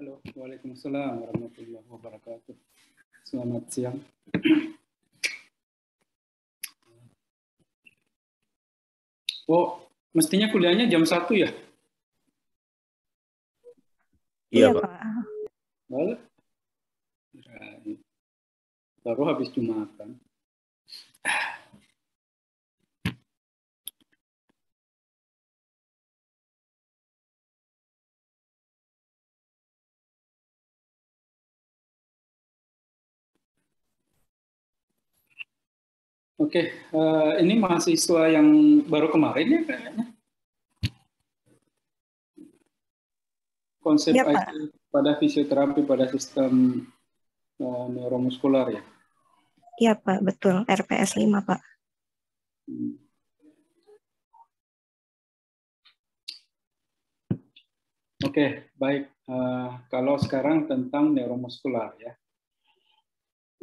Halo, Waalaikumsalam warahmatullahi wabarakatuh. Selamat siang. Oh, mestinya kuliahnya jam 1 ya? Iya, Pak. Baru, baru habis Jumatan. Oke, ini mahasiswa yang baru kemarin ya kayaknya. Konsep Iya, Pak. IT pada fisioterapi pada sistem neuromuskular ya. Iya, Pak, betul. RPS 5, Pak. Oke, baik. Kalau sekarang tentang neuromuskular ya.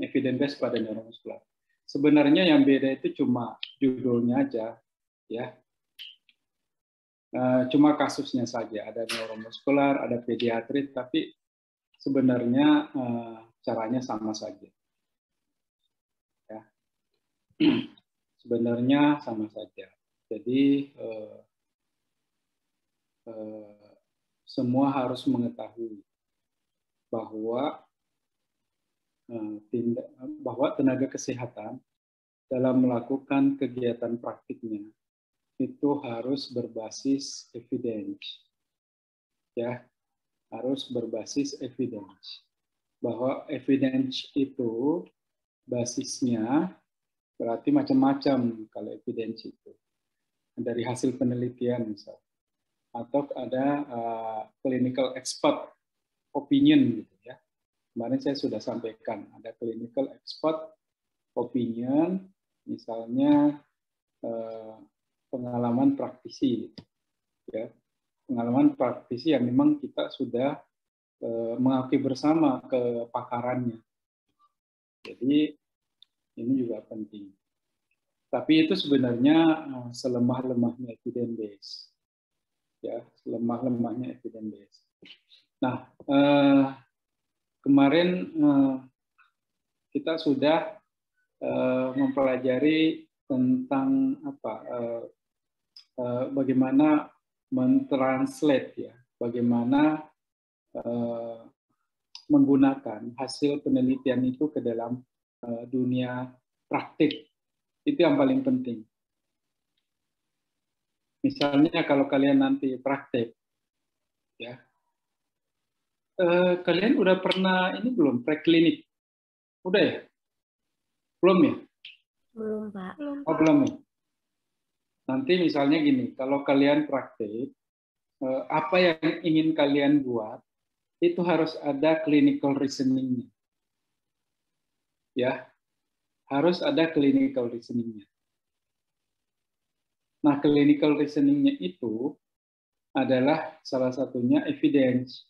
Evidence based pada neuromuskular. Sebenarnya yang beda itu cuma judulnya aja ya. Cuma kasusnya saja, ada neuromuskular, ada pediatri, tapi sebenarnya caranya sama saja. Ya. Sebenarnya sama saja. Jadi semua harus mengetahui bahwa tenaga kesehatan dalam melakukan kegiatan praktiknya itu harus berbasis evidence, ya, harus berbasis evidence. Bahwa evidence itu basisnya berarti macam-macam kalau evidence itu. Dari hasil penelitian misal, atau ada clinical expert opinion gitu ya. Kemarin saya sudah sampaikan ada clinical expert opinion, misalnya pengalaman praktisi, ya, pengalaman praktisi yang memang kita sudah mengakui bersama kepakarannya. Jadi ini juga penting. Tapi itu sebenarnya selemah-lemahnya evidence base, ya, selemah-lemahnya evidence base. Nah, kemarin kita sudah mempelajari tentang bagaimana mentranslate ya, bagaimana menggunakan hasil penelitian itu ke dalam dunia praktik. Itu yang paling penting. Misalnya kalau kalian nanti praktek, ya, kalian udah pernah ini belum preklinik? Udah ya? Belum ya? Belum, Pak. Oh, belum ya? Nanti misalnya gini, kalau kalian praktek, apa yang ingin kalian buat, itu harus ada clinical reasoning-nya. Ya, harus ada clinical reasoning-nya. Nah, clinical reasoning-nya itu adalah salah satunya evidence.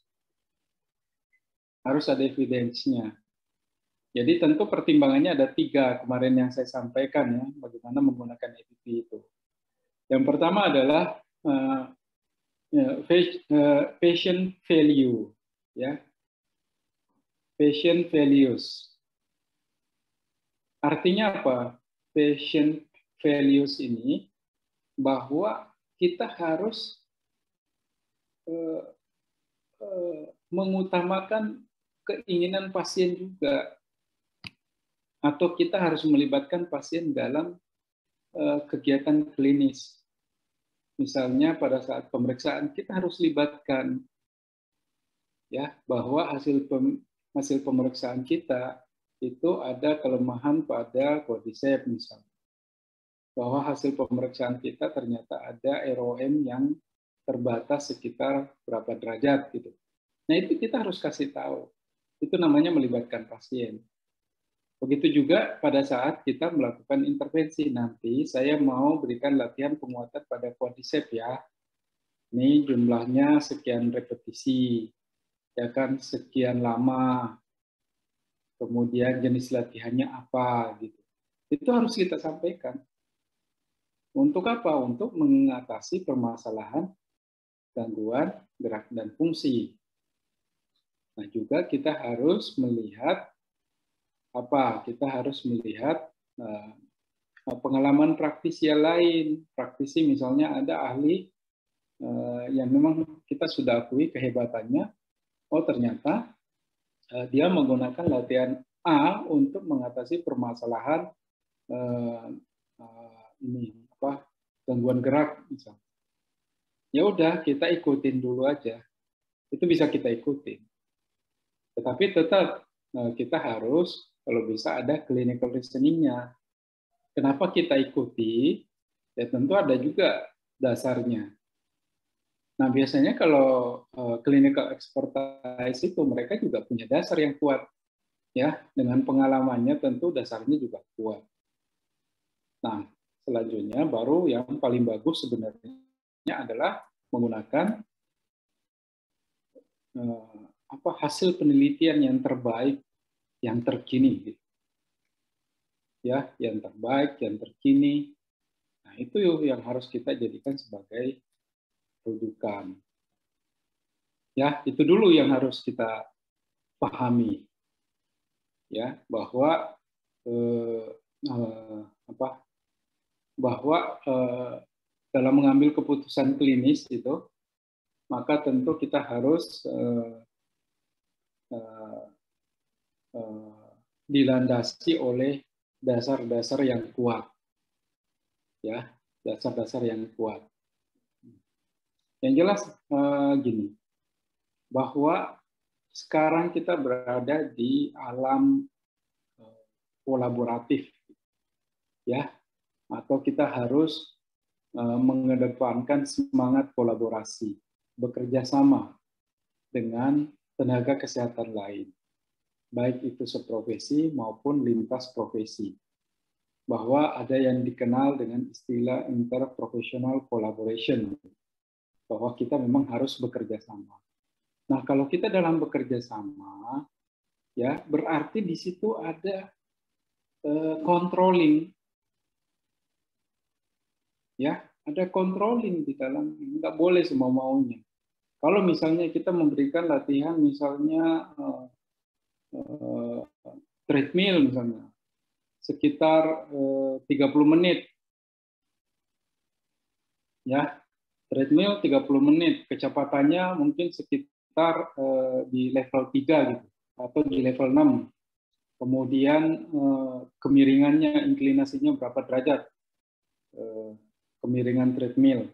Harus ada evidence-nya. Jadi tentu pertimbangannya ada 3 kemarin yang saya sampaikan ya, bagaimana menggunakan EPP itu. Yang pertama adalah patient value, ya, patient values. Artinya apa? Patient values ini bahwa kita harus mengutamakan keinginan pasien juga, atau kita harus melibatkan pasien dalam kegiatan klinis. Misalnya pada saat pemeriksaan kita harus libatkan, ya, bahwa hasil pemeriksaan kita itu ada kelemahan pada quadriceps misalnya. Bahwa hasil pemeriksaan kita ternyata ada ROM yang terbatas sekitar berapa derajat gitu. Nah, itu kita harus kasih tahu. Itu namanya melibatkan pasien. Begitu juga pada saat kita melakukan intervensi. Nanti saya mau berikan latihan penguatan pada quadriceps ya. Ini jumlahnya sekian repetisi, ya kan, sekian lama. Kemudian jenis latihannya apa gitu. Itu harus kita sampaikan. Untuk apa? Untuk mengatasi permasalahan gangguan gerak dan fungsi. Nah, juga kita harus melihat apa? Kita harus melihat pengalaman praktisi yang lain. Praktisi misalnya ada ahli yang memang kita sudah akui kehebatannya. Oh, ternyata dia menggunakan latihan A untuk mengatasi permasalahan ini apa? Gangguan gerak misalnya. Ya udah, kita ikutin dulu aja. Itu bisa kita ikutin. Tetapi tetap kita harus kalau bisa ada clinical reasoning-nya. Kenapa kita ikuti? Ya tentu ada juga dasarnya. Nah, biasanya kalau clinical expertise itu mereka juga punya dasar yang kuat. Ya, dengan pengalamannya tentu dasarnya juga kuat. Nah, selanjutnya baru yang paling bagus sebenarnya adalah menggunakan hasil penelitian yang terbaik, yang terkini, gitu. Ya, yang terbaik, yang terkini. Nah, itu yang harus kita jadikan sebagai rujukan. Ya, itu dulu yang harus kita pahami. Ya, bahwa dalam mengambil keputusan klinis itu, maka tentu kita harus dilandasi oleh dasar-dasar yang kuat, ya, dasar-dasar yang kuat. Yang jelas gini, bahwa sekarang kita berada di alam kolaboratif, ya, atau kita harus mengedepankan semangat kolaborasi, bekerja sama dengan tenaga kesehatan lain, baik itu seprofesi maupun lintas profesi. Bahwa ada yang dikenal dengan istilah interprofessional collaboration, bahwa kita memang harus bekerja sama. Nah, kalau kita dalam bekerja sama, ya berarti di situ ada controlling, ya ada controlling di dalam, nggak boleh semau maunya. Kalau misalnya kita memberikan latihan, misalnya treadmill misalnya, sekitar 30 menit, ya treadmill 30 menit, kecepatannya mungkin sekitar di level 3 gitu, atau di level 6. Kemudian kemiringannya, inklinasinya berapa derajat, kemiringan treadmill.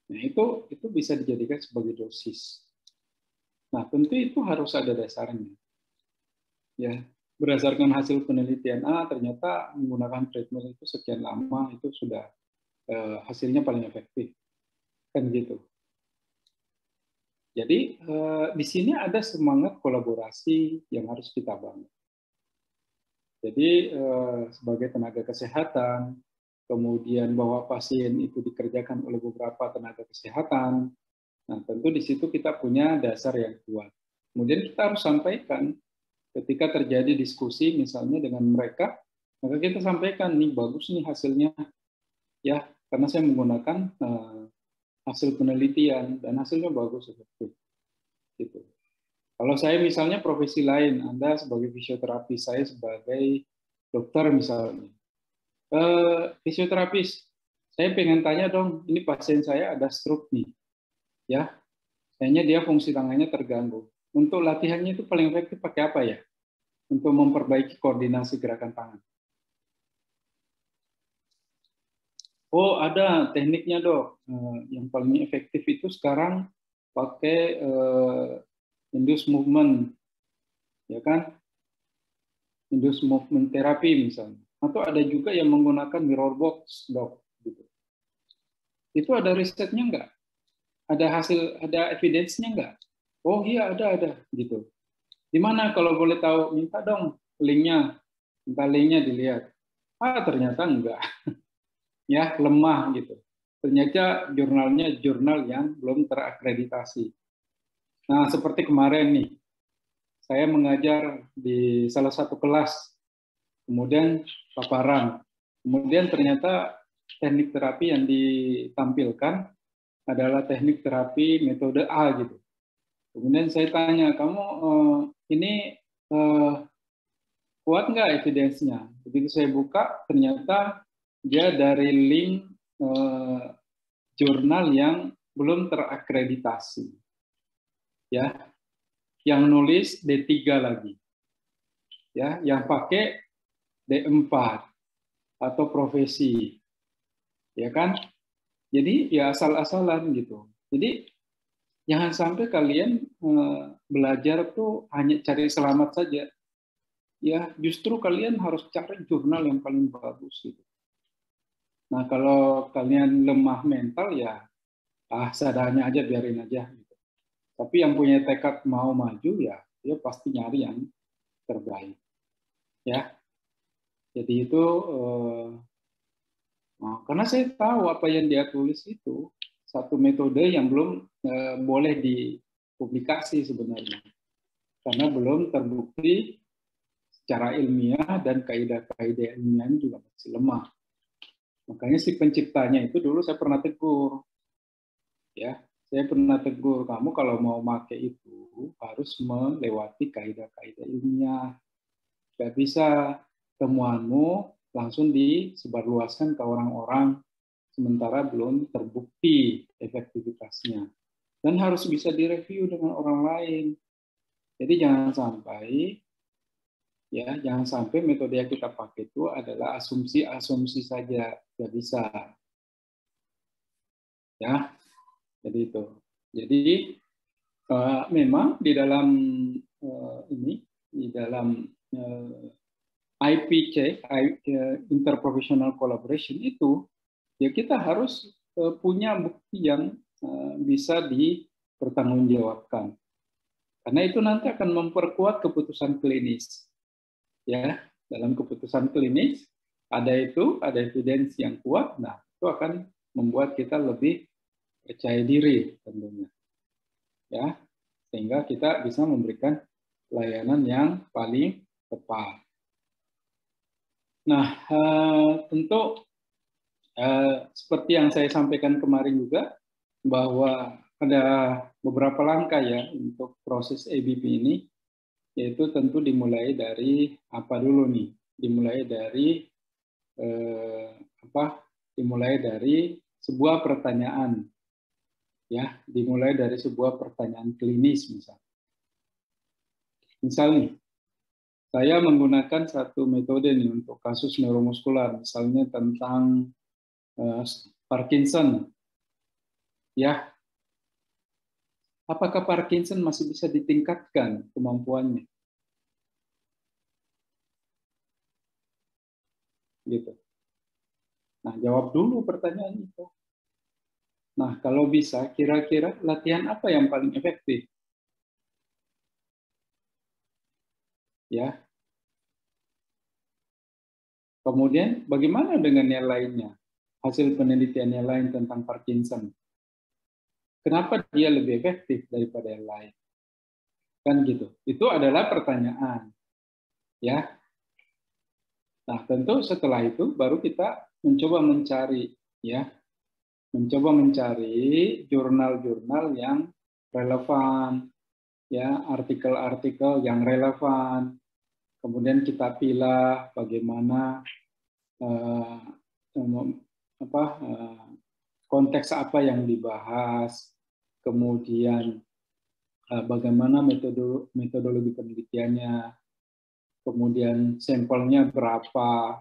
Nah, itu bisa dijadikan sebagai dosis. Nah, tentu itu harus ada dasarnya. Ya, berdasarkan hasil penelitian A, ternyata menggunakan treadmill itu sekian lama itu sudah hasilnya paling efektif. Kan gitu. Jadi di sini ada semangat kolaborasi yang harus kita bangun. Jadi sebagai tenaga kesehatan, kemudian bahwa pasien itu dikerjakan oleh beberapa tenaga kesehatan, nah tentu di situ kita punya dasar yang kuat. Kemudian kita harus sampaikan ketika terjadi diskusi misalnya dengan mereka, maka kita sampaikan nih bagus nih hasilnya, ya karena saya menggunakan hasil penelitian dan hasilnya bagus efektif. Gitu. Kalau saya misalnya profesi lain, Anda sebagai fisioterapi, saya sebagai dokter misalnya. Fisioterapis, saya pengen tanya dong, ini pasien saya ada stroke nih, ya, kayaknya dia fungsi tangannya terganggu. Untuk latihannya itu paling efektif pakai apa ya? Untuk memperbaiki koordinasi gerakan tangan. Oh, ada tekniknya dok. Yang paling efektif itu sekarang pakai induced movement, ya kan? Induced movement therapy misalnya. Atau ada juga yang menggunakan mirror box, dok. Gitu. Itu ada risetnya nggak? Ada evidence-nya nggak? Oh iya ada, gitu. Di mana kalau boleh tahu? Minta dong linknya, minta linknya dilihat. Ah ternyata enggak, ya lemah gitu. Ternyata jurnalnya jurnal yang belum terakreditasi. Nah seperti kemarin nih, saya mengajar di salah satu kelas, kemudian paparan, kemudian ternyata teknik terapi yang ditampilkan adalah teknik terapi metode A gitu. Kemudian saya tanya, kamu ini kuat nggak evidence-nya? Begitu saya buka, ternyata dia dari link jurnal yang belum terakreditasi. Ya, yang nulis D3 lagi. Ya, yang pakai D4 atau profesi. Ya kan? Jadi ya asal-asalan gitu. Jadi jangan sampai kalian belajar tuh hanya cari selamat saja. Ya, justru kalian harus cari jurnal yang paling bagus gitu. Nah, kalau kalian lemah mental ya seadanya aja, biarin aja gitu. Tapi yang punya tekad mau maju ya dia pasti nyari yang terbaik. Ya. Jadi itu karena saya tahu apa yang dia tulis itu satu metode yang belum boleh dipublikasi sebenarnya. Karena belum terbukti secara ilmiah dan kaidah-kaidah ilmiah juga masih lemah. Makanya si penciptanya itu dulu saya pernah tegur. Ya, saya pernah tegur, kamu kalau mau pakai itu harus melewati kaidah-kaidah ilmiah. Gak bisa temuanmu langsung disebarluaskan ke orang-orang sementara belum terbukti efektivitasnya. Dan harus bisa direview dengan orang lain. Jadi jangan sampai metode yang kita pakai itu adalah asumsi-asumsi saja, nggak bisa. Ya, jadi itu. Jadi memang di dalam IPC, interprofessional collaboration itu, ya kita harus punya bukti yang bisa dipertanggungjawabkan. Karena itu nanti akan memperkuat keputusan klinis. Ya, dalam keputusan klinis ada evidence yang kuat, nah itu akan membuat kita lebih percaya diri tentunya. Ya, sehingga kita bisa memberikan layanan yang paling tepat. Nah, tentu seperti yang saya sampaikan kemarin juga, bahwa ada beberapa langkah ya untuk proses ABP ini, yaitu tentu dimulai dari apa dulu nih? Dimulai dari sebuah pertanyaan, ya, dimulai dari sebuah pertanyaan klinis misalnya. Misalnya, saya menggunakan satu metode nih untuk kasus neuromuskular, misalnya tentang Parkinson. Ya, apakah Parkinson masih bisa ditingkatkan kemampuannya? Gitu. Nah, jawab dulu pertanyaan itu. Nah, kalau bisa, kira-kira latihan apa yang paling efektif? Ya. Kemudian, bagaimana dengan yang lainnya? Hasil penelitian yang lain tentang Parkinson. Kenapa dia lebih efektif daripada yang lain? Kan gitu. Itu adalah pertanyaan. Ya. Nah, tentu setelah itu baru kita mencoba mencari jurnal-jurnal yang relevan, ya, artikel-artikel yang relevan. Kemudian kita pilih bagaimana konteks apa yang dibahas, kemudian bagaimana metodologi penelitiannya, kemudian sampelnya berapa,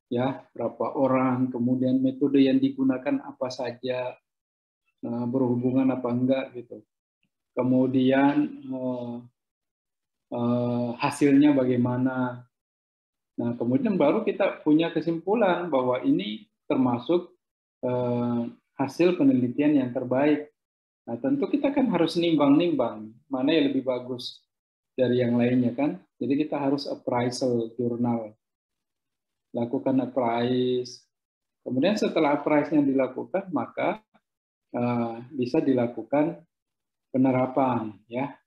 ya, berapa orang, kemudian metode yang digunakan apa saja, berhubungan apa enggak gitu. Kemudian hasilnya bagaimana. Nah, kemudian baru kita punya kesimpulan bahwa ini termasuk hasil penelitian yang terbaik. Nah, tentu kita kan harus nimbang-nimbang mana yang lebih bagus dari yang lainnya kan. Jadi kita harus appraisal jurnal. Lakukan appraise. Kemudian setelah appraise-nya dilakukan, maka bisa dilakukan penerapan, ya.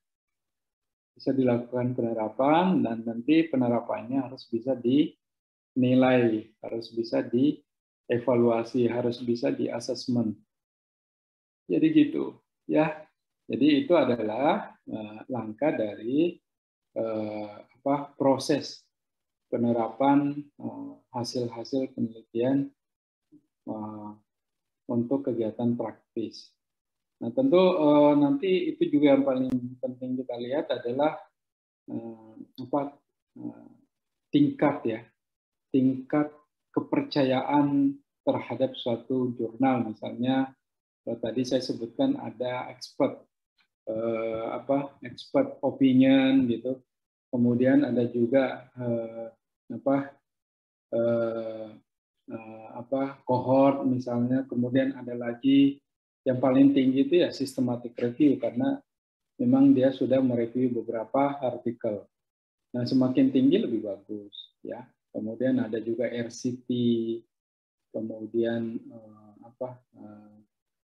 Bisa dilakukan penerapan, dan nanti penerapannya harus bisa dinilai, harus bisa dievaluasi, harus bisa di-assessment. Jadi gitu, ya. Jadi itu adalah langkah dari proses penerapan hasil-hasil penelitian untuk kegiatan praktis. Nah, tentu nanti itu juga yang paling penting kita lihat adalah tingkat kepercayaan terhadap suatu jurnal. Misalnya tadi saya sebutkan ada expert opinion gitu. Kemudian ada juga cohort misalnya. Kemudian ada lagi yang paling tinggi itu ya systematic review, karena memang dia sudah mereview beberapa artikel. Nah, semakin tinggi lebih bagus ya. Kemudian ada juga RCT, kemudian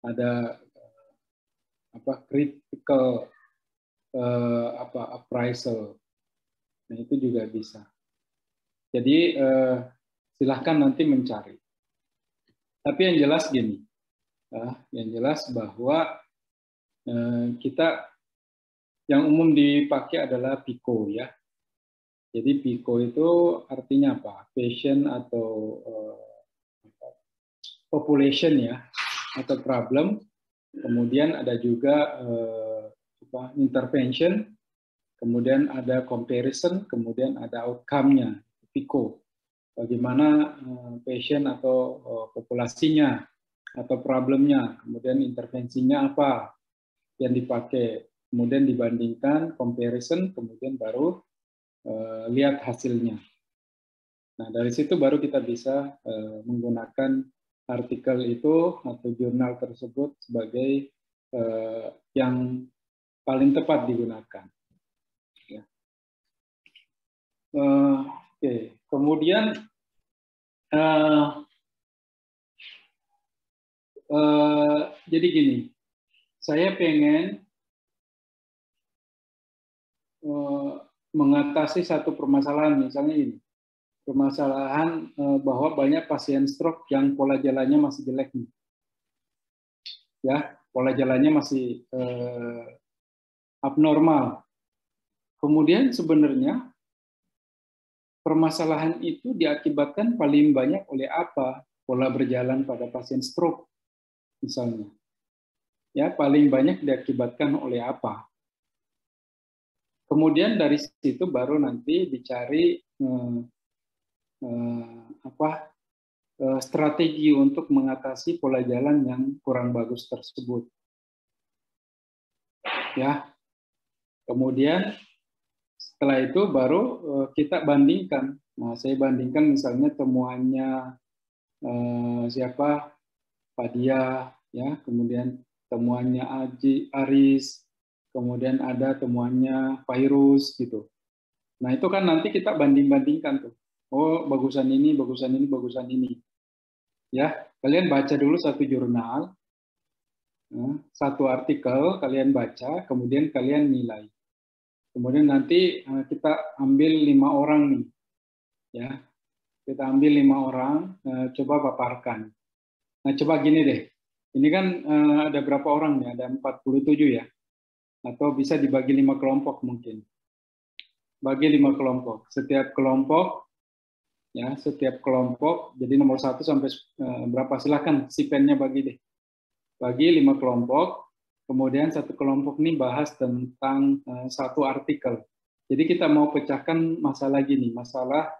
ada critical appraisal. Nah, itu juga bisa. Jadi silahkan nanti mencari. Tapi yang jelas gini, yang jelas bahwa kita yang umum dipakai adalah PICO ya. Jadi PICO itu artinya apa? Patient atau population ya, atau problem. Kemudian ada juga intervention, kemudian ada comparison, kemudian ada outcome-nya, PICO. Bagaimana patient atau populasinya, atau problemnya, kemudian intervensinya apa yang dipakai, kemudian dibandingkan, comparison, kemudian baru lihat hasilnya. Nah, dari situ baru kita bisa menggunakan artikel itu atau jurnal tersebut sebagai yang paling tepat digunakan. Ya. Oke. Kemudian jadi gini, saya pengen mengatasi satu permasalahan, misalnya ini, permasalahan bahwa banyak pasien stroke yang pola jalannya masih jelek nih. Ya, pola jalannya masih abnormal. Kemudian sebenarnya permasalahan itu diakibatkan paling banyak oleh apa? Pola berjalan pada pasien stroke, misalnya. Ya, paling banyak diakibatkan oleh apa? Kemudian dari situ baru nanti dicari strategi untuk mengatasi pola jalan yang kurang bagus tersebut. Ya. Kemudian setelah itu baru kita bandingkan. Nah, saya bandingkan misalnya temuannya siapa? Fadia, ya. Kemudian temuannya Aris, kemudian ada temuannya Virus gitu. Nah, itu kan nanti kita banding-bandingkan tuh. Oh, bagusan ini, bagusan ini, bagusan ini. Ya, kalian baca dulu satu jurnal, satu artikel kalian baca, kemudian kalian nilai. Kemudian nanti kita ambil 5 orang nih, ya. Kita ambil 5 orang, coba paparkan. Nah, coba gini deh. Ini kan ada berapa orang nih? Ada 47 ya. Atau bisa dibagi 5 kelompok mungkin. Bagi 5 kelompok. Setiap kelompok, ya, setiap kelompok. Jadi nomor 1 sampai berapa? Silakan si pennya bagi deh. Bagi 5 kelompok. Kemudian satu kelompok ini bahas tentang satu artikel. Jadi kita mau pecahkan masalah gini, masalah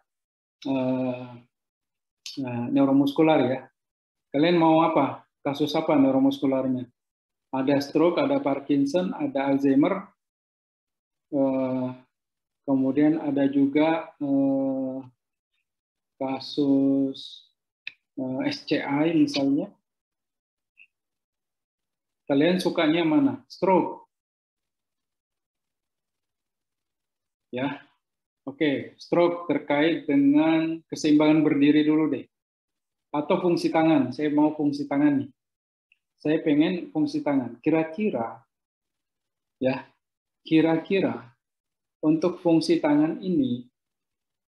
neuromuskular ya. Kalian mau apa? Kasus apa neuromuskularnya? Ada stroke, ada Parkinson, ada Alzheimer, kemudian ada juga kasus SCI misalnya. Kalian sukanya mana? Stroke. Ya. Oke, stroke terkait dengan keseimbangan berdiri dulu deh. Atau fungsi tangan. Saya mau fungsi tangan nih. Saya pengen fungsi tangan. Kira-kira ya, kira-kira untuk fungsi tangan ini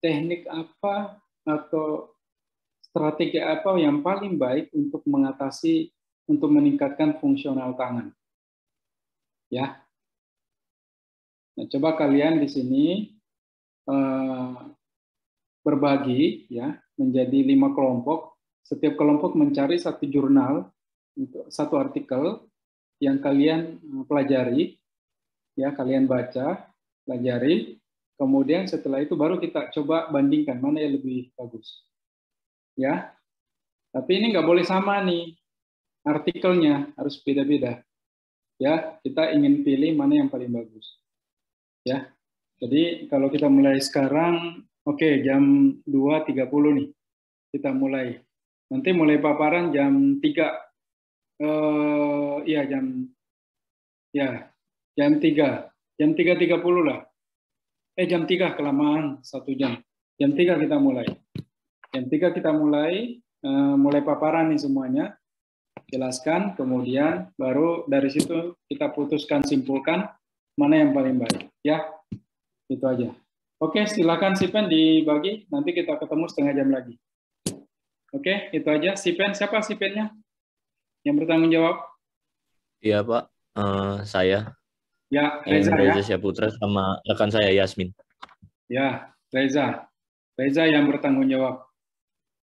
teknik apa atau strategi apa yang paling baik untuk mengatasi, untuk meningkatkan fungsional tangan? Ya. Nah, coba kalian di sini berbagi ya menjadi 5 kelompok. Setiap kelompok mencari satu jurnal, satu artikel yang kalian pelajari, ya kalian baca, pelajari. Kemudian setelah itu baru kita coba bandingkan mana yang lebih bagus. Ya, tapi ini nggak boleh sama nih artikelnya, harus beda-beda. Ya, kita ingin pilih mana yang paling bagus. Ya, jadi kalau kita mulai sekarang, oke, jam 2.30 nih, kita mulai. Nanti mulai paparan jam 3. Iya, jam 3. Jam 3.30 lah. Jam 3 kelamaan, 1 jam. Jam 3 kita mulai. Jam 3 kita mulai paparan nih semuanya. Jelaskan, kemudian baru dari situ kita putuskan, simpulkan mana yang paling baik. Ya, itu aja. Oke, silakan Sipen dibagi. Nanti kita ketemu setengah jam lagi. Oke, itu aja. Sipen, siapa Sipennya? Yang bertanggung jawab? Iya, Pak. Saya. Ya, Reza ya. Reza Syaputra sama rekan saya Yasmin. Ya, Reza. Reza yang bertanggung jawab.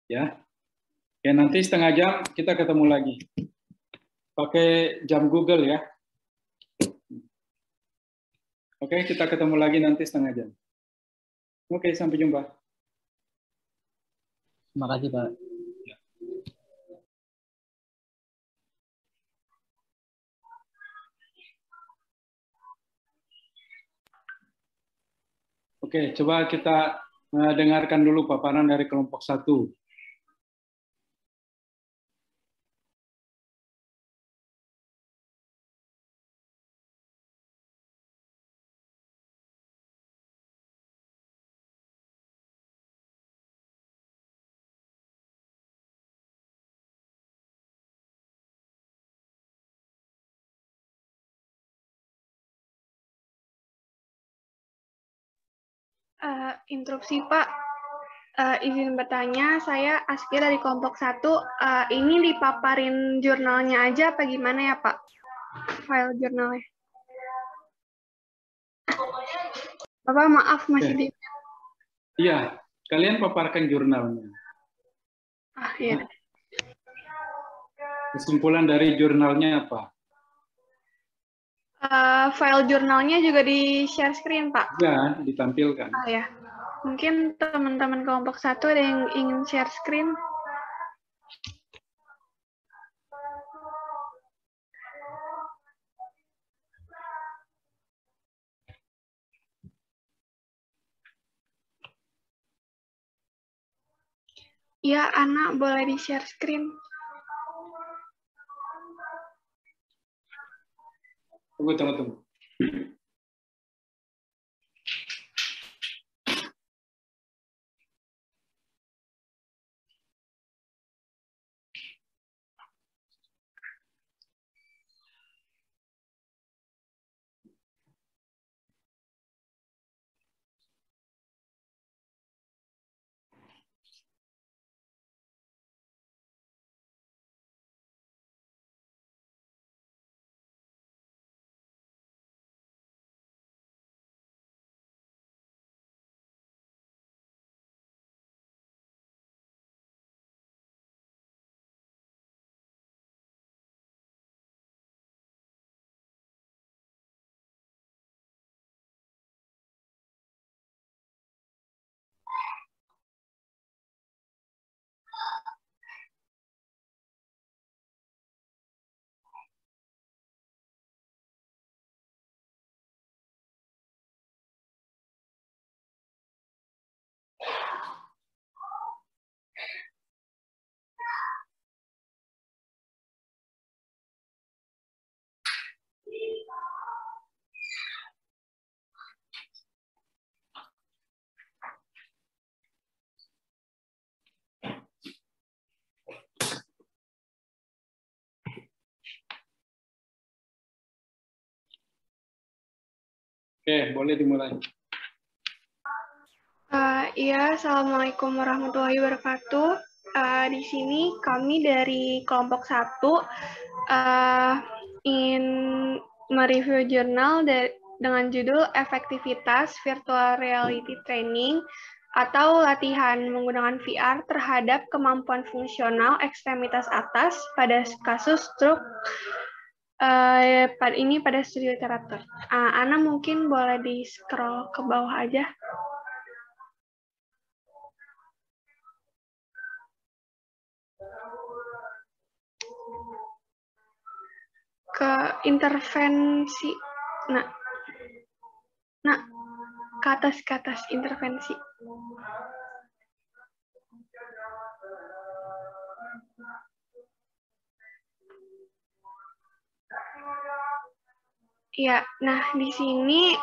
Ya. Oke, nanti setengah jam kita ketemu lagi. Pakai jam Google ya. Oke, kita ketemu lagi nanti setengah jam. Oke, sampai jumpa. Terima kasih, Pak. Oke, coba kita dengarkan dulu paparan dari kelompok 1. Interupsi Pak, izin bertanya, saya Askia dari kelompok 1, ini dipaparin jurnalnya aja apa gimana ya Pak? File jurnalnya. Bapak maaf masih di... Iya, kalian paparkan jurnalnya. Iya. Kesimpulan dari jurnalnya apa? File jurnalnya juga di share screen, Pak? Ya, ditampilkan. Ya. Mungkin teman-teman kelompok 1 ada yang ingin share screen? Ya, Ana, boleh di share screen. Tunggu. Oke, boleh dimulai. Iya, Assalamualaikum warahmatullahi wabarakatuh. Di sini kami dari kelompok 1 ingin mereview jurnal dengan judul Efektivitas Virtual Reality Training atau latihan menggunakan VR terhadap kemampuan fungsional ekstremitas atas pada kasus stroke ini pada studi literatur. Ana mungkin boleh di-scroll ke bawah aja. Ke intervensi. Nah, ke atas intervensi. Ya, nah di sini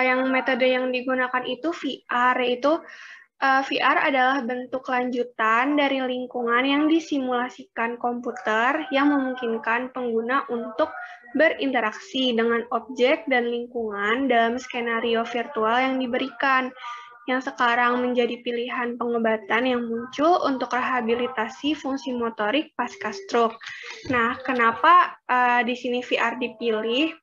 yang metode yang digunakan itu VR, yaitu VR adalah bentuk lanjutan dari lingkungan yang disimulasikan komputer yang memungkinkan pengguna untuk berinteraksi dengan objek dan lingkungan dalam skenario virtual yang diberikan, yang sekarang menjadi pilihan pengobatan yang muncul untuk rehabilitasi fungsi motorik pasca stroke. Nah, kenapa di sini VR dipilih?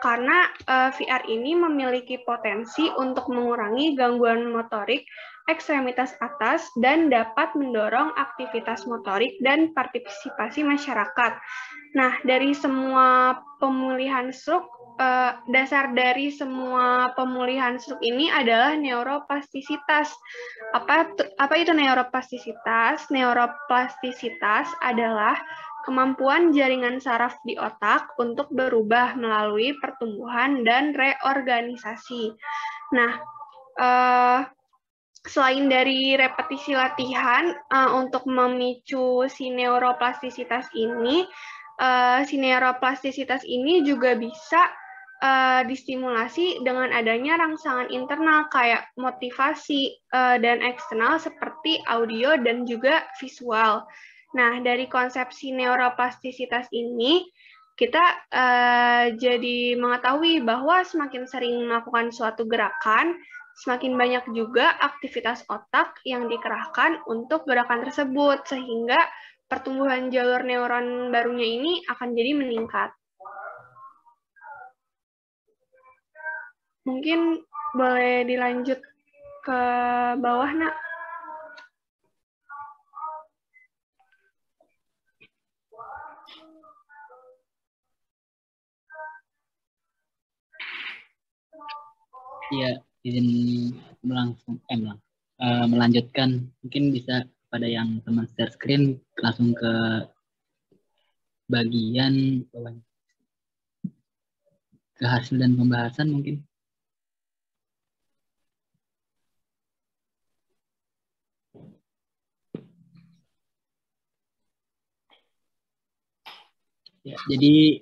Karena VR ini memiliki potensi untuk mengurangi gangguan motorik ekstremitas atas dan dapat mendorong aktivitas motorik dan partisipasi masyarakat. Nah, dari semua pemulihan stroke, dasar dari semua pemulihan stroke ini adalah neuroplastisitas. Apa itu neuroplastisitas? Neuroplastisitas adalah kemampuan jaringan saraf di otak untuk berubah melalui pertumbuhan dan reorganisasi. Nah, selain dari repetisi latihan untuk memicu si neuroplastisitas ini juga bisa distimulasi dengan adanya rangsangan internal kayak motivasi dan eksternal seperti audio dan juga visual. Nah, dari konsepsi neuroplastisitas ini, kita jadi mengetahui bahwa semakin sering melakukan suatu gerakan, semakin banyak juga aktivitas otak yang dikerahkan untuk gerakan tersebut, sehingga pertumbuhan jalur neuron barunya ini akan jadi meningkat. Mungkin boleh dilanjut ke bawah, Nak. Iya, izin melanjutkan. Mungkin bisa pada yang teman share screen langsung ke bagian ke hasil dan pembahasan mungkin. Ya, jadi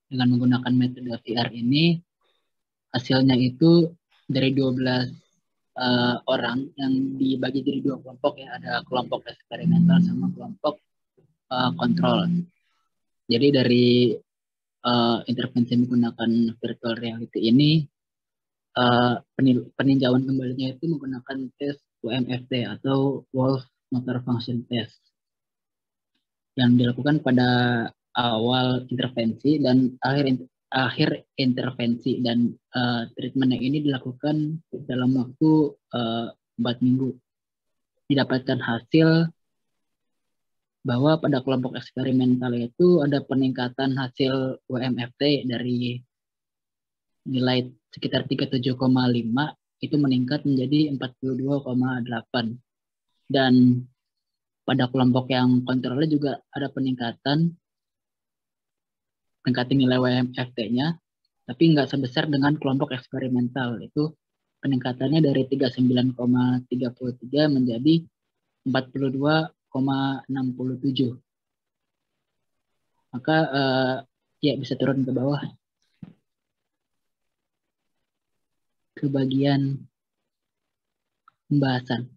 dengan menggunakan metode VR ini, hasilnya itu dari 12 orang yang dibagi jadi 2 kelompok ya, ada kelompok eksperimental sama kelompok kontrol. Jadi dari intervensi menggunakan virtual reality ini, peninjauan kembalinya itu menggunakan tes WMFT atau Wolf Motor Function Test yang dilakukan pada awal intervensi dan akhir intervensi, dan treatmentnya ini dilakukan dalam waktu 4 minggu. Didapatkan hasil bahwa pada kelompok eksperimental itu ada peningkatan hasil WMFT dari nilai sekitar 37,5 itu meningkat menjadi 42,8, dan pada kelompok yang kontrolnya juga ada peningkatan nilai WMFT-nya, tapi nggak sebesar dengan kelompok eksperimental. Itu peningkatannya dari 39,33 menjadi 42,67. Maka ya bisa turun ke bawah. Ke bagian pembahasan.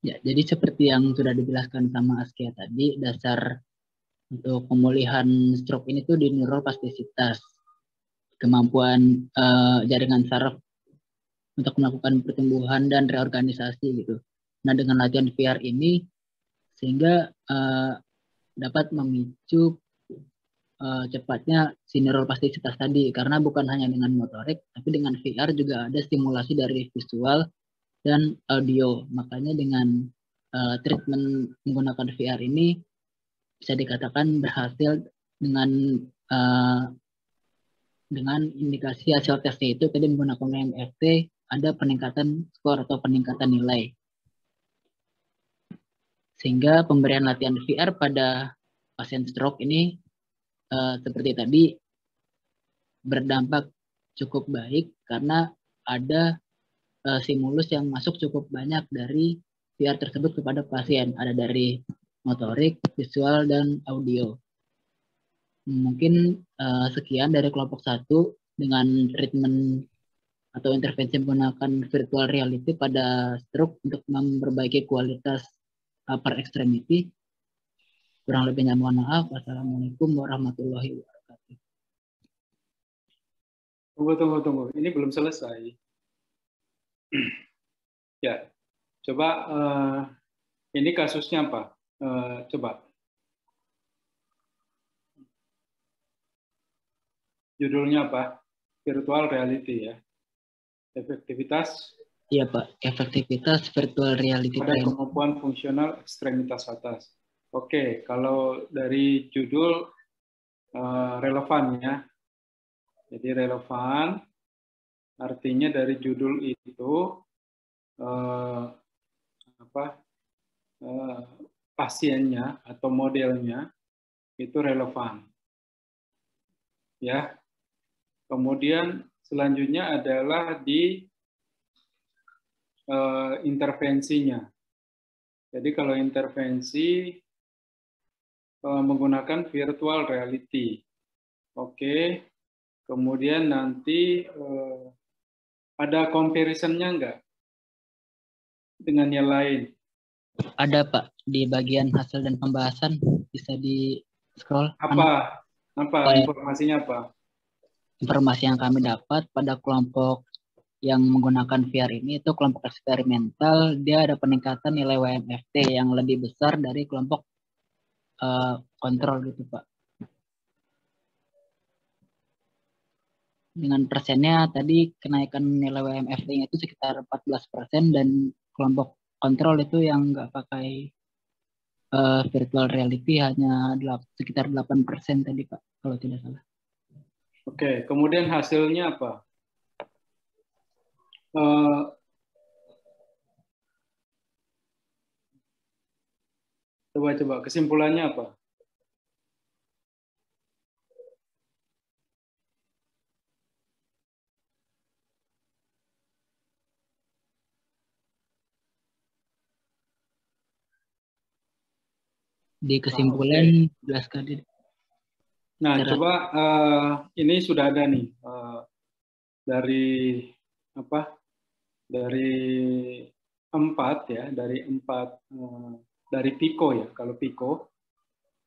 Ya, jadi seperti yang sudah dijelaskan sama Askia tadi, dasar untuk pemulihan stroke ini tuh di neuroplastisitas, kemampuan jaringan saraf untuk melakukan pertumbuhan dan reorganisasi gitu. Nah, dengan latihan VR ini sehingga dapat memicu cepatnya si neuroplastisitas tadi, karena bukan hanya dengan motorik tapi dengan VR juga ada stimulasi dari visual dan audio. Makanya dengan treatment menggunakan VR ini bisa dikatakan berhasil dengan indikasi hasil tesnya itu tadi menggunakan MFT ada peningkatan skor atau peningkatan nilai. Sehingga pemberian latihan VR pada pasien stroke ini seperti tadi berdampak cukup baik karena ada stimulus yang masuk cukup banyak dari VR tersebut kepada pasien. Ada dari motorik, visual, dan audio. Mungkin sekian dari kelompok 1 dengan treatment atau intervensi menggunakan virtual reality pada stroke untuk memperbaiki kualitas upper extremity. Kurang lebihnya mohon maaf. Wassalamualaikum warahmatullahi wabarakatuh. Tunggu. Ini belum selesai. Ya, coba ini kasusnya apa? Coba. Judulnya apa? Virtual reality ya. Efektivitas. Iya Pak, efektivitas virtual reality Pada training. kemampuan fungsional ekstremitas atas. Oke, kalau dari judul relevan ya. Jadi relevan artinya dari judul itu pasiennya atau modelnya itu relevan. Ya. Kemudian selanjutnya adalah di intervensinya. Jadi kalau intervensi menggunakan virtual reality. Oke. Kemudian nanti ada comparison-nya enggak dengan yang lain? Ada Pak, di bagian hasil dan pembahasan bisa di scroll. Apa informasinya apa? Informasi yang kami dapat pada kelompok yang menggunakan VR ini itu kelompok eksperimental, dia ada peningkatan nilai WMFT yang lebih besar dari kelompok kontrol gitu Pak. Dengan persennya tadi kenaikan nilai WMFT-nya itu sekitar 14% dan kelompok kontrol itu yang nggak pakai virtual reality hanya sekitar 8% tadi Pak, kalau tidak salah. Oke, kemudian hasilnya apa? Coba kesimpulannya apa? Di kesimpulan jelaskan. Nah, coba ini sudah ada nih dari apa? Dari 4 ya, dari PICO ya. Kalau PICO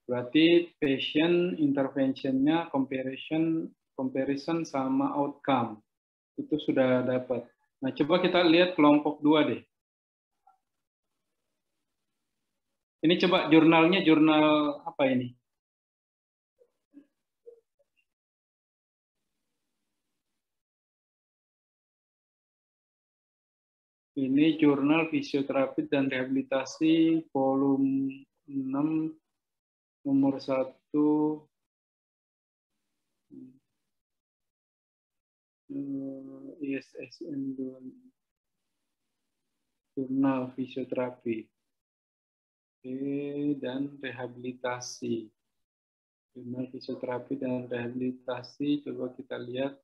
berarti patient intervention-nya comparison sama outcome itu sudah dapat. Nah, coba kita lihat kelompok 2 deh. Ini coba jurnalnya jurnal apa ini? Ini jurnal fisioterapi dan rehabilitasi volume 6 nomor 1 ISSN jurnal fisioterapi dan rehabilitasi. Jurnal fisioterapi dan rehabilitasi, coba kita lihat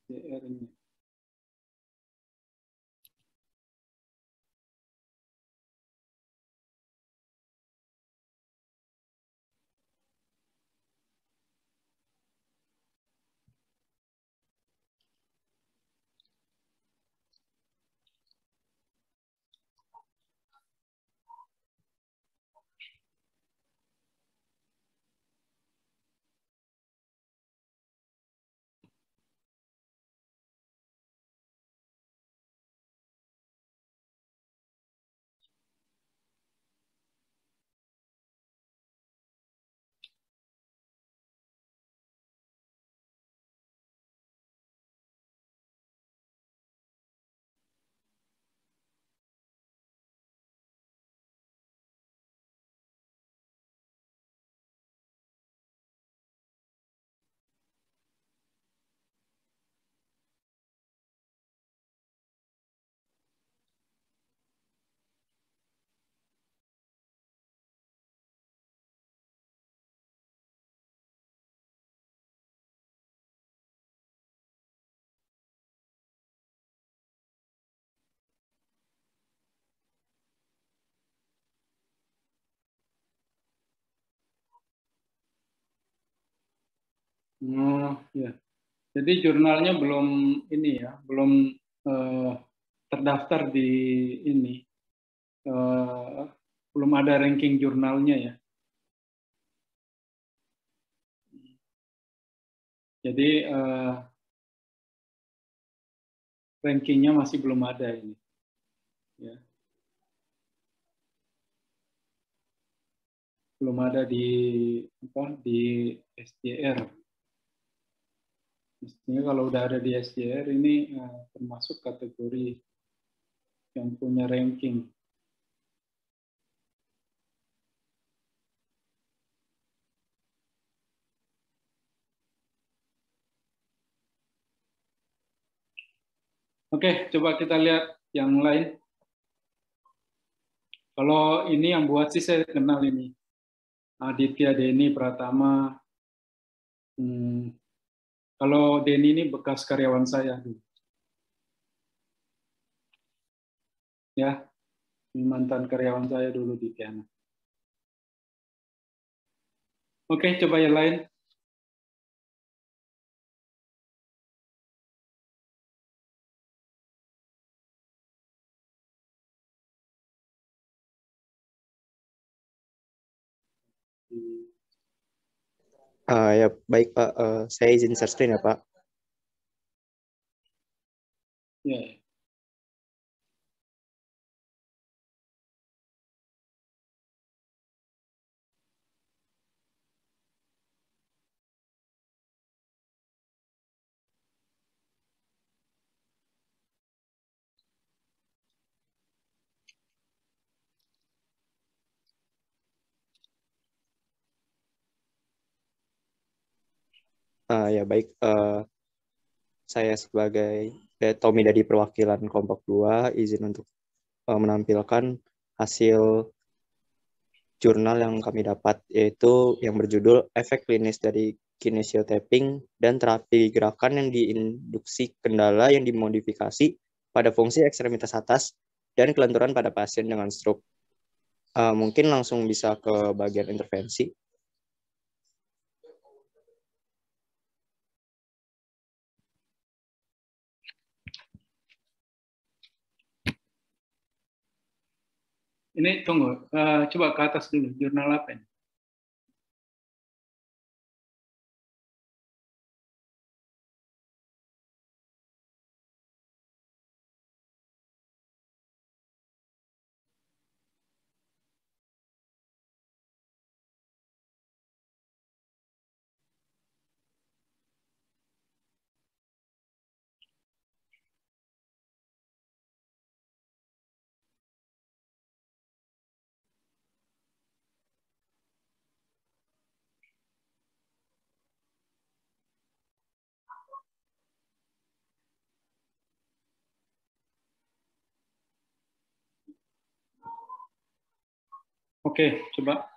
SDR-nya. Oh, ya. Jadi jurnalnya belum ini ya, belum terdaftar di ini, belum ada ranking jurnalnya ya. Jadi rankingnya masih belum ada ini. Ya. Belum ada di SJR. Mestinya kalau udah ada di SJR ini termasuk kategori yang punya ranking. Oke, coba kita lihat yang lain. Kalau ini yang buat sih saya kenal ini. Aditya Deni Pratama. Kalau Deni ini bekas karyawan saya dulu. Ya, ini mantan karyawan saya dulu di Tiana. Oke, coba yang lain. Ya baik Pak, saya izin share screen ya Pak. Ya. Ya baik, saya sebagai Tommy dari perwakilan kelompok 2 izin untuk menampilkan hasil jurnal yang kami dapat, yaitu yang berjudul Efek Klinis dari Kinesiotapping dan Terapi Gerakan yang Diinduksi Kendala yang Dimodifikasi pada Fungsi Ekstremitas Atas dan Kelenturan pada Pasien dengan Stroke. Mungkin langsung bisa ke bagian intervensi. Ini tunggu, coba ke atas dulu, jurnal apa ini? Oke, coba.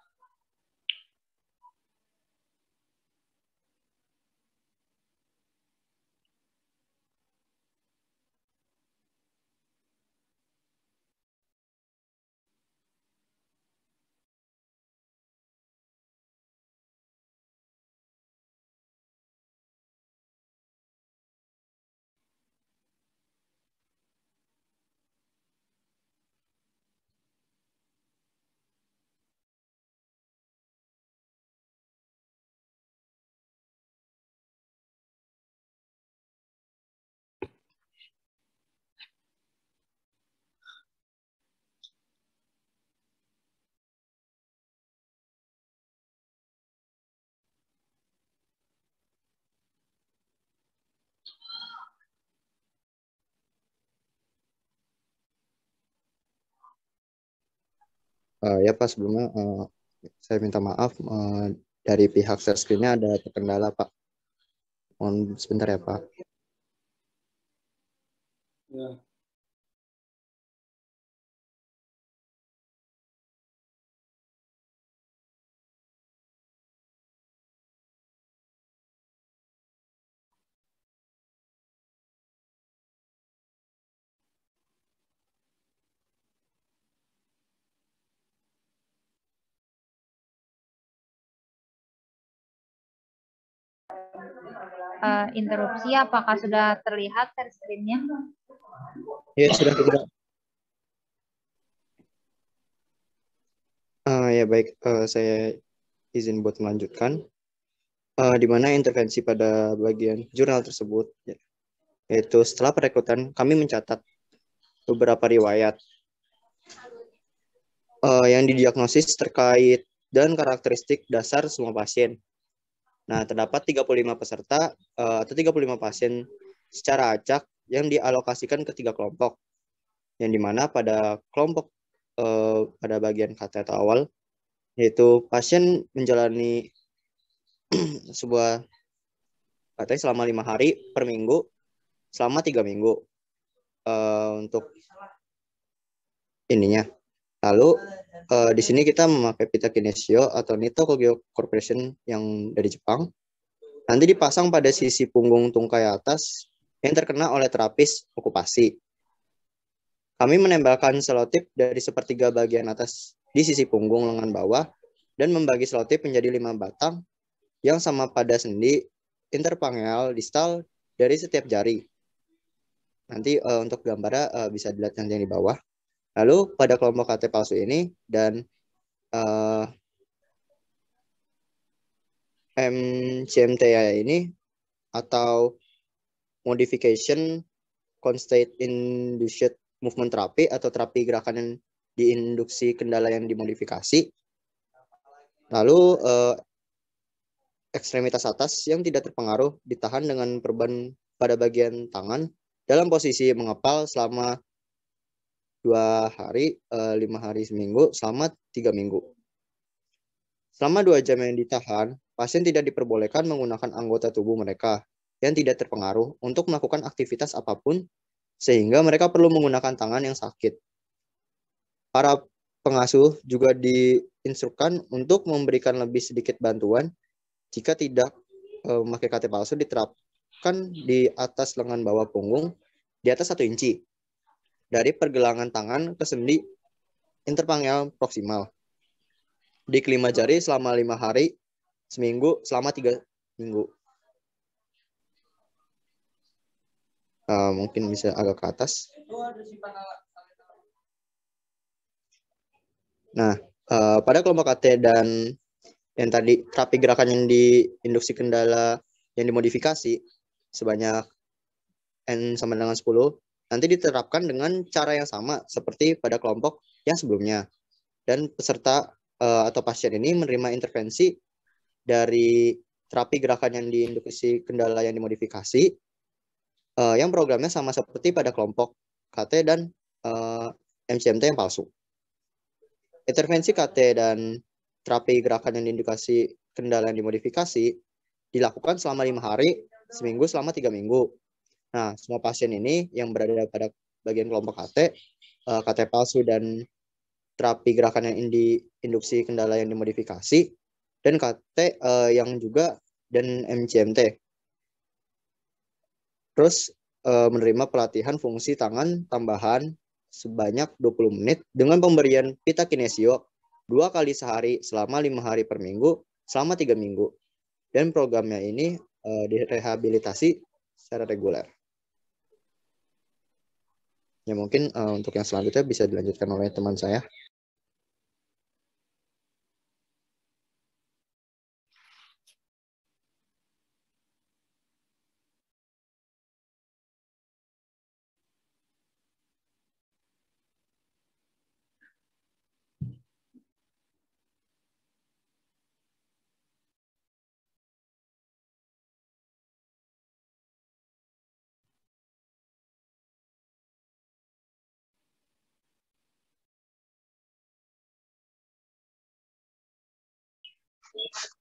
Ya Pak, sebelumnya saya minta maaf, dari pihak share screen-nya ada terkendala Pak. Mohon sebentar ya Pak. Ya. interupsi. Apakah sudah terlihat share screen-nya? Ya, sudah tidak. Ya baik, saya izin buat melanjutkan. Di mana intervensi pada bagian jurnal tersebut, yaitu setelah perekrutan, kami mencatat beberapa riwayat yang didiagnosis terkait dan karakteristik dasar semua pasien. Nah, terdapat 35 peserta atau 35 pasien secara acak yang dialokasikan ke 3 kelompok. Yang dimana pada kelompok pada bagian KT awal, yaitu pasien menjalani sebuah KT selama 5 hari per minggu selama 3 minggu untuk ininya. Lalu di sini kita memakai pita kinesio atau Nitto Kogyo Corporation yang dari Jepang. Nanti dipasang pada sisi punggung tungkai atas yang terkena oleh terapis okupasi. Kami menempelkan selotip dari sepertiga bagian atas di sisi punggung lengan bawah dan membagi selotip menjadi 5 batang yang sama pada sendi interpangeal distal dari setiap jari. Nanti untuk gambarnya bisa dilihat yang di bawah. Lalu pada kelompok KT palsu ini dan MCMTA ini atau Modification Constate Induced Movement Therapy atau terapi gerakan yang diinduksi kendala yang dimodifikasi. Lalu ekstremitas atas yang tidak terpengaruh ditahan dengan perban pada bagian tangan dalam posisi mengepal selama 2 hari, 5 hari seminggu, selama 3 minggu. Selama 2 jam yang ditahan, pasien tidak diperbolehkan menggunakan anggota tubuh mereka yang tidak terpengaruh untuk melakukan aktivitas apapun, sehingga mereka perlu menggunakan tangan yang sakit. Para pengasuh juga diinstruksikan untuk memberikan lebih sedikit bantuan jika tidak memakai KT palsu diterapkan di atas lengan bawah punggung di atas 1 inci dari pergelangan tangan ke sendi interpangeal proksimal di kelima jari selama 5 hari seminggu selama 3 minggu. Mungkin bisa agak ke atas. Nah, pada kelompok KT dan yang tadi terapi gerakan yang diinduksi kendala yang dimodifikasi sebanyak N sama dengan 10, nanti diterapkan dengan cara yang sama seperti pada kelompok yang sebelumnya. Dan peserta atau pasien ini menerima intervensi dari terapi gerakan yang diinduksi kendala yang dimodifikasi yang programnya sama seperti pada kelompok KT dan MCMT yang palsu. Intervensi KT dan terapi gerakan yang diindikasi kendala yang dimodifikasi dilakukan selama 5 hari, seminggu selama 3 minggu. Nah, semua pasien ini yang berada pada bagian kelompok KT, KT palsu dan terapi gerakan yang diinduksi kendala yang dimodifikasi, dan KT yang juga dan MCMT. Terus menerima pelatihan fungsi tangan tambahan sebanyak 20 menit dengan pemberian pita kinesio 2 kali sehari selama 5 hari per minggu selama 3 minggu. Dan programnya ini direhabilitasi secara reguler. Ya mungkin untuk yang selanjutnya bisa dilanjutkan oleh teman saya.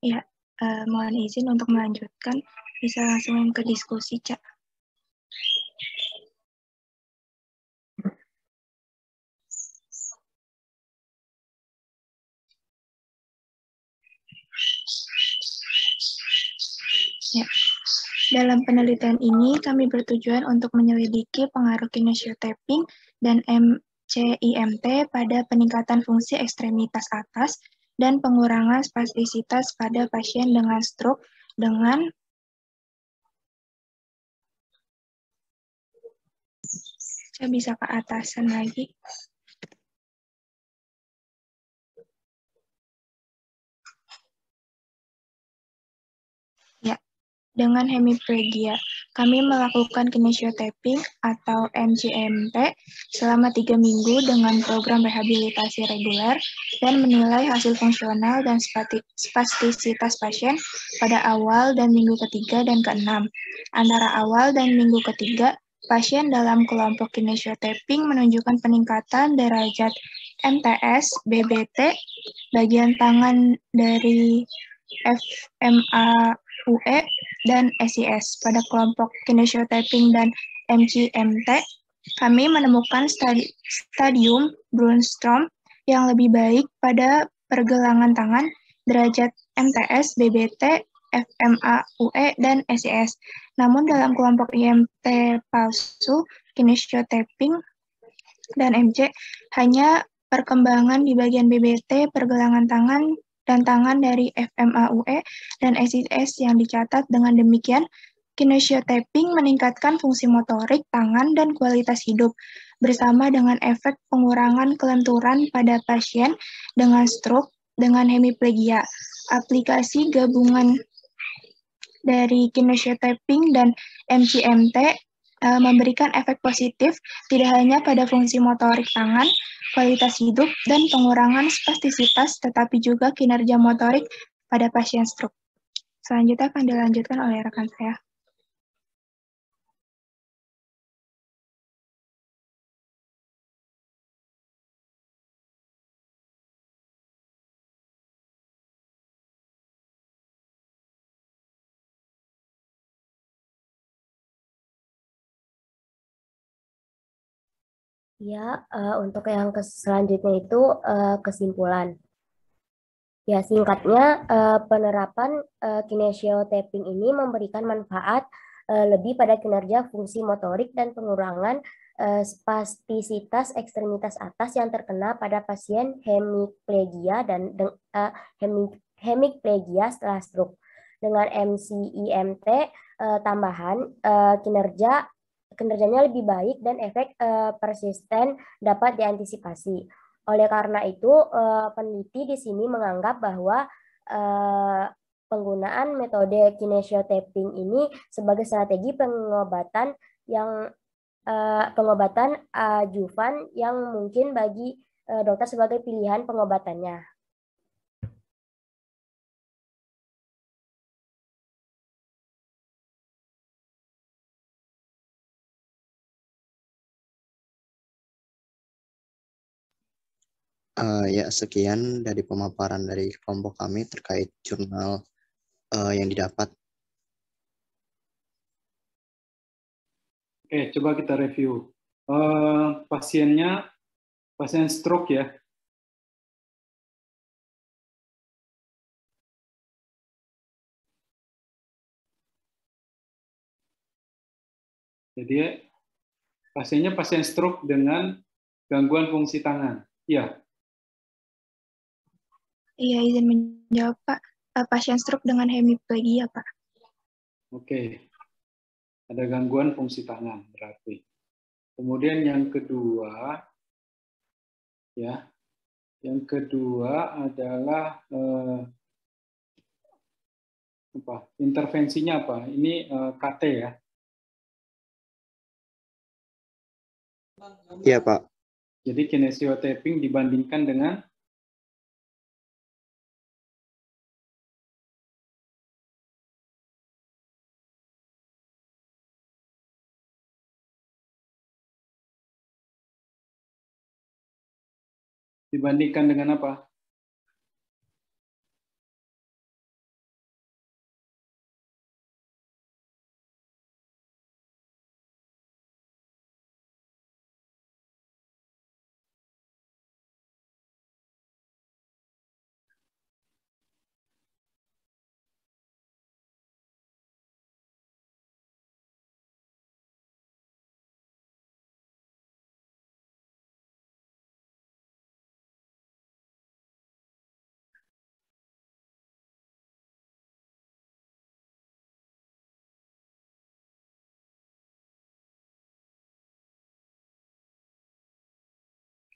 Ya, mohon izin untuk melanjutkan. Bisa langsung ke diskusi, Cak. Ya. Dalam penelitian ini, kami bertujuan untuk menyelidiki pengaruh kinesiotapping dan MCIMT pada peningkatan fungsi ekstremitas atas dan pengurangan spastisitas pada pasien dengan stroke dengan Saya bisa ke atasan lagi. Ya, dengan hemiplegia, kami melakukan kinesiotaping atau MCMT selama 3 minggu dengan program rehabilitasi reguler dan menilai hasil fungsional dan spastisitas pasien pada awal dan minggu ketiga dan keenam. Antara awal dan minggu ketiga, pasien dalam kelompok kinesiotaping menunjukkan peningkatan derajat MTS, BBT, bagian tangan dari FMAUE, dan SIS. Pada kelompok kinesiotaping dan MCMT, kami menemukan stadium Brunstrom yang lebih baik pada pergelangan tangan, derajat MTS, BBT, FMAUE, dan SIS. Namun dalam kelompok IMT palsu, kinesiotaping, dan MC, hanya perkembangan di bagian BBT, pergelangan tangan, dan tangan dari FMAUE dan SIS yang dicatat. Dengan demikian, kinesiotaping meningkatkan fungsi motorik tangan dan kualitas hidup, bersama dengan efek pengurangan kelenturan pada pasien dengan stroke dengan hemiplegia. Aplikasi gabungan dari kinesiotaping dan MCMT memberikan efek positif tidak hanya pada fungsi motorik tangan, kualitas hidup, dan pengurangan spastisitas, tetapi juga kinerja motorik pada pasien stroke. Selanjutnya akan dilanjutkan oleh rekan saya. Ya, untuk yang selanjutnya itu kesimpulan. Ya, singkatnya penerapan kinesiotaping ini memberikan manfaat lebih pada kinerja fungsi motorik dan pengurangan spastisitas ekstremitas atas yang terkena pada pasien hemiplegia dan hemiplegia setelah stroke. Dengan MCIMT tambahan kinerjanya lebih baik dan efek persisten dapat diantisipasi. Oleh karena itu, peneliti di sini menganggap bahwa penggunaan metode kinesiotaping ini sebagai strategi pengobatan adjuvan yang mungkin bagi dokter sebagai pilihan pengobatannya. Ya, sekian dari pemaparan dari kelompok kami terkait jurnal yang didapat. Oke, coba kita review. Pasien stroke ya. Jadi pasiennya pasien stroke dengan gangguan fungsi tangan. Iya. Iya, izin menjawab, Pak. Pasien stroke dengan hemiplegia, Pak. Oke. Ada gangguan fungsi tangan berarti. Kemudian yang kedua, ya, yang kedua adalah intervensinya apa? Ini KT ya. Iya, Pak. Jadi kinesiotaping dibandingkan dengan apa?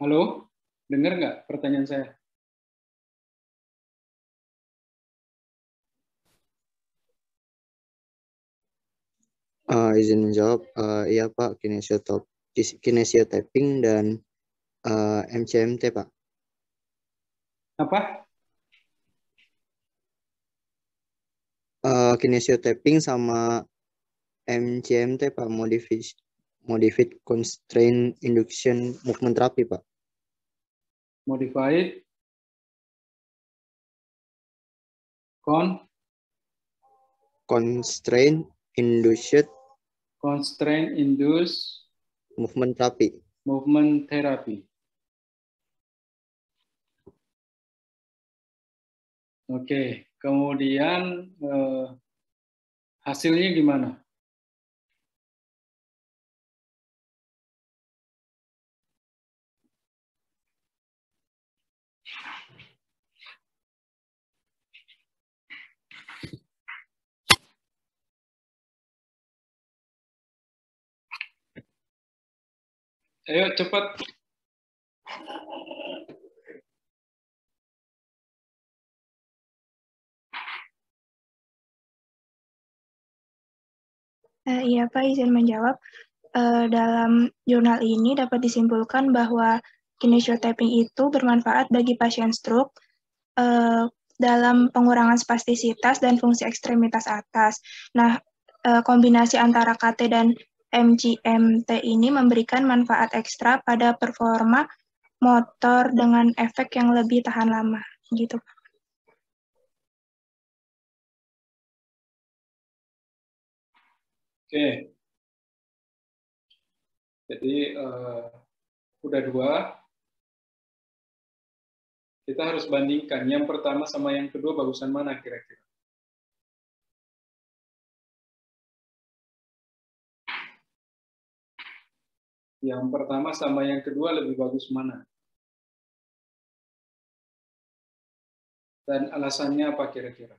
Halo, dengar nggak pertanyaan saya? Izin menjawab, iya Pak, kinesiotyping dan MCMT Pak. Apa? Kinesiotyping sama MCMT Pak, Modified Constraint Induction Movement Therapy Pak. Modified Constraint Induced constraint induced Movement Therapy. movement therapy. Oke, kemudian hasilnya gimana? Ayo cepat. Iya Pak, izin menjawab. Dalam jurnal ini dapat disimpulkan bahwa kinesiotyping itu bermanfaat bagi pasien stroke dalam pengurangan spastisitas dan fungsi ekstremitas atas. Nah, kombinasi antara KT dan MCMT ini memberikan manfaat ekstra pada performa motor dengan efek yang lebih tahan lama, gitu. Oke. Jadi udah 2. Kita harus bandingkan yang pertama sama yang kedua bagusan mana kira-kira? Yang pertama sama yang kedua lebih bagus mana? Dan alasannya apa kira-kira?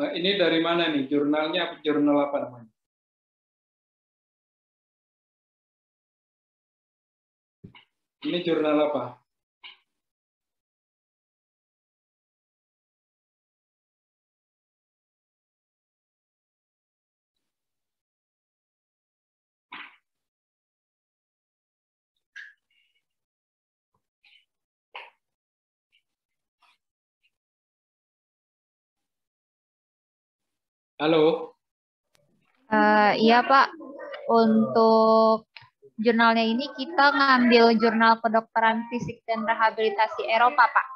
Ini dari mana nih? Jurnalnya jurnal apa namanya? Ini jurnal apa? Halo? Iya Pak, untuk jurnalnya ini kita ngambil jurnal kedokteran fisik dan rehabilitasi Eropa Pak.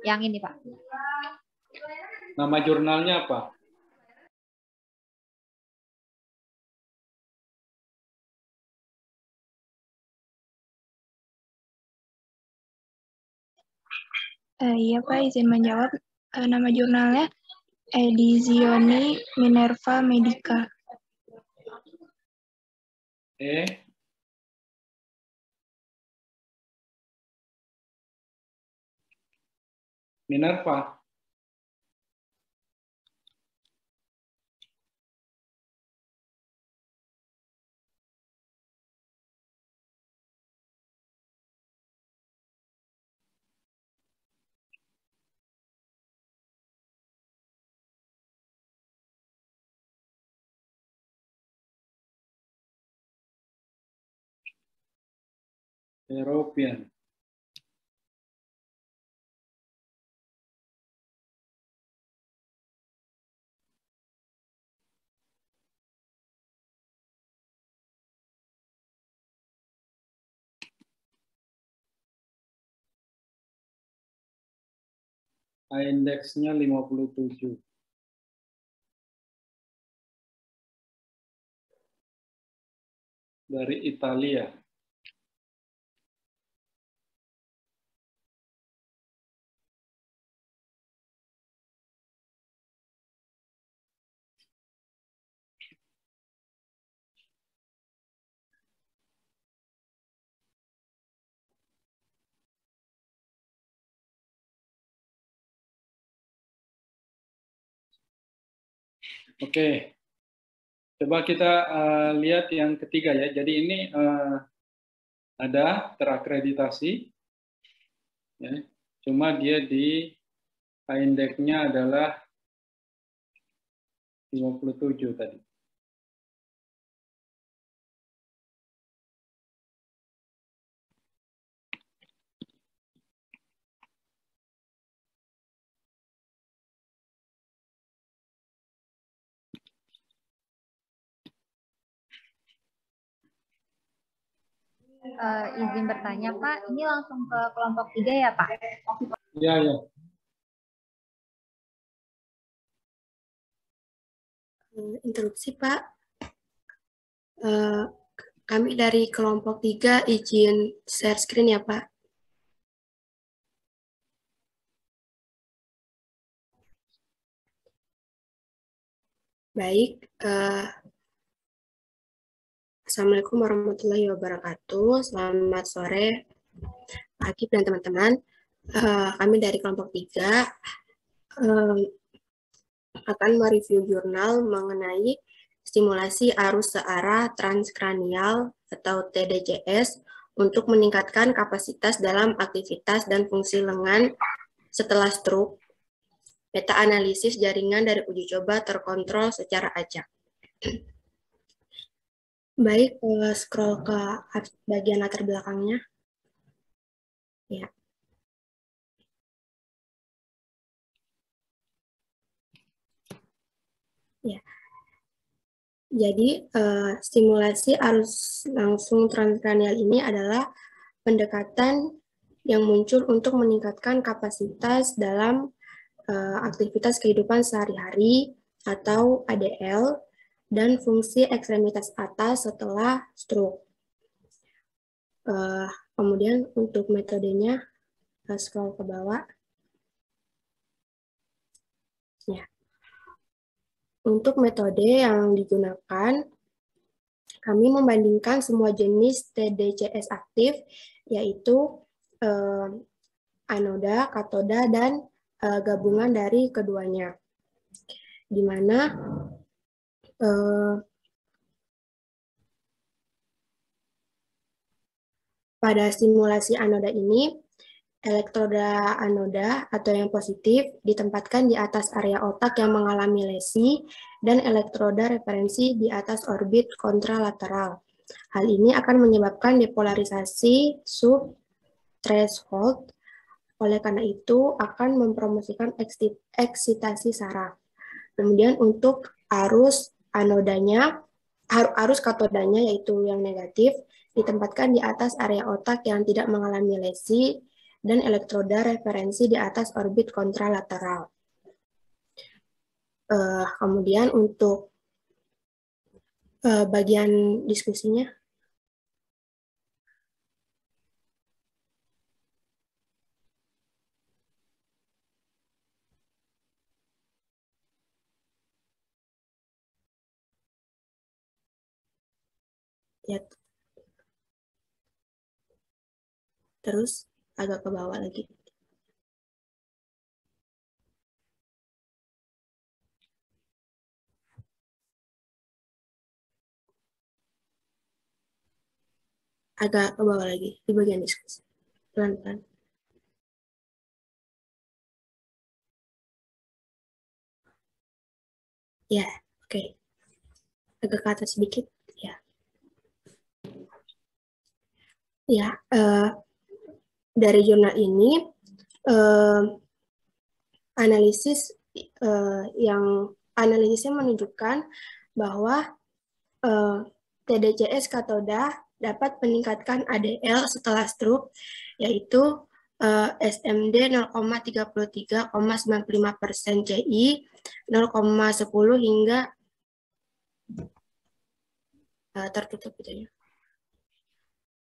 Yang ini Pak. Nama jurnalnya apa? Iya Pak, izin menjawab. Nama jurnalnya Edizioni Minerva Medica. Minerva. European. Indeksnya 57. dari Italia. Oke, coba kita lihat yang ketiga ya. Jadi ini ada terakreditasi, ya. Cuma dia di indeknya adalah 57 tadi. Izin bertanya, Pak. Ini langsung ke kelompok 3 ya, Pak? Ya, ya. Interupsi, Pak. Kami dari kelompok 3 izin share screen ya, Pak. Baik. Assalamualaikum warahmatullahi wabarakatuh. Selamat sore, Pak Akib dan teman-teman. Kami dari kelompok 3 akan mereview jurnal mengenai stimulasi arus searah transkranial atau TDCS untuk meningkatkan kapasitas dalam aktivitas dan fungsi lengan setelah stroke, meta-analisis jaringan dari uji coba terkontrol secara acak. Baik, scroll ke bagian latar belakangnya. Ya. Ya. Jadi, stimulasi arus langsung transkranial ini adalah pendekatan yang muncul untuk meningkatkan kapasitas dalam aktivitas kehidupan sehari-hari atau ADL dan fungsi ekstremitas atas setelah stroke. Kemudian untuk metodenya, scroll ke bawah. Ya. Untuk metode yang digunakan, kami membandingkan semua jenis TDCS aktif, yaitu anoda, katoda, dan gabungan dari keduanya. Di mana pada stimulasi anoda ini, elektroda anoda atau yang positif ditempatkan di atas area otak yang mengalami lesi dan elektroda referensi di atas orbit kontralateral. Hal ini akan menyebabkan depolarisasi sub-threshold. Oleh karena itu akan mempromosikan eksitasi saraf. Kemudian untuk arus anodanya, arus katodanya yaitu yang negatif ditempatkan di atas area otak yang tidak mengalami lesi dan elektroda referensi di atas orbit kontralateral. Kemudian untuk bagian diskusinya. Ya. Terus agak ke bawah lagi. Agak ke bawah lagi di bagian diskusi. Pelan-pelan. Ya, oke. Agak ke atas sedikit. Ya. Ya, dari jurnal ini analisisnya menunjukkan bahwa TDCS katoda dapat meningkatkan ADL setelah stroke, yaitu SMD 0,33,95% CI, 0,10 hingga tertutup gitu ya.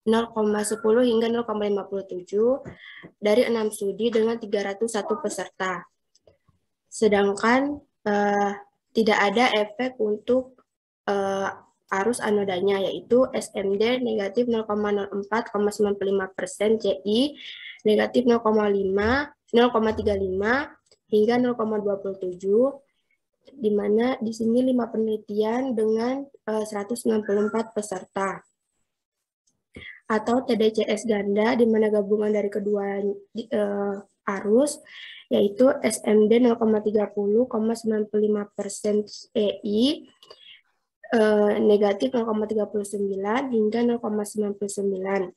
0,10 hingga 0,57 dari 6 studi dengan 301 peserta. Sedangkan tidak ada efek untuk arus anodanya, yaitu SMD negatif 0,04,95%, CI negatif 0,35 hingga 0,27, di mana di sini 5 penelitian dengan 194 peserta. Atau TDCS ganda, di mana gabungan dari kedua arus, yaitu SMD 0,30,95% EI, negatif 0,39 hingga 0,99.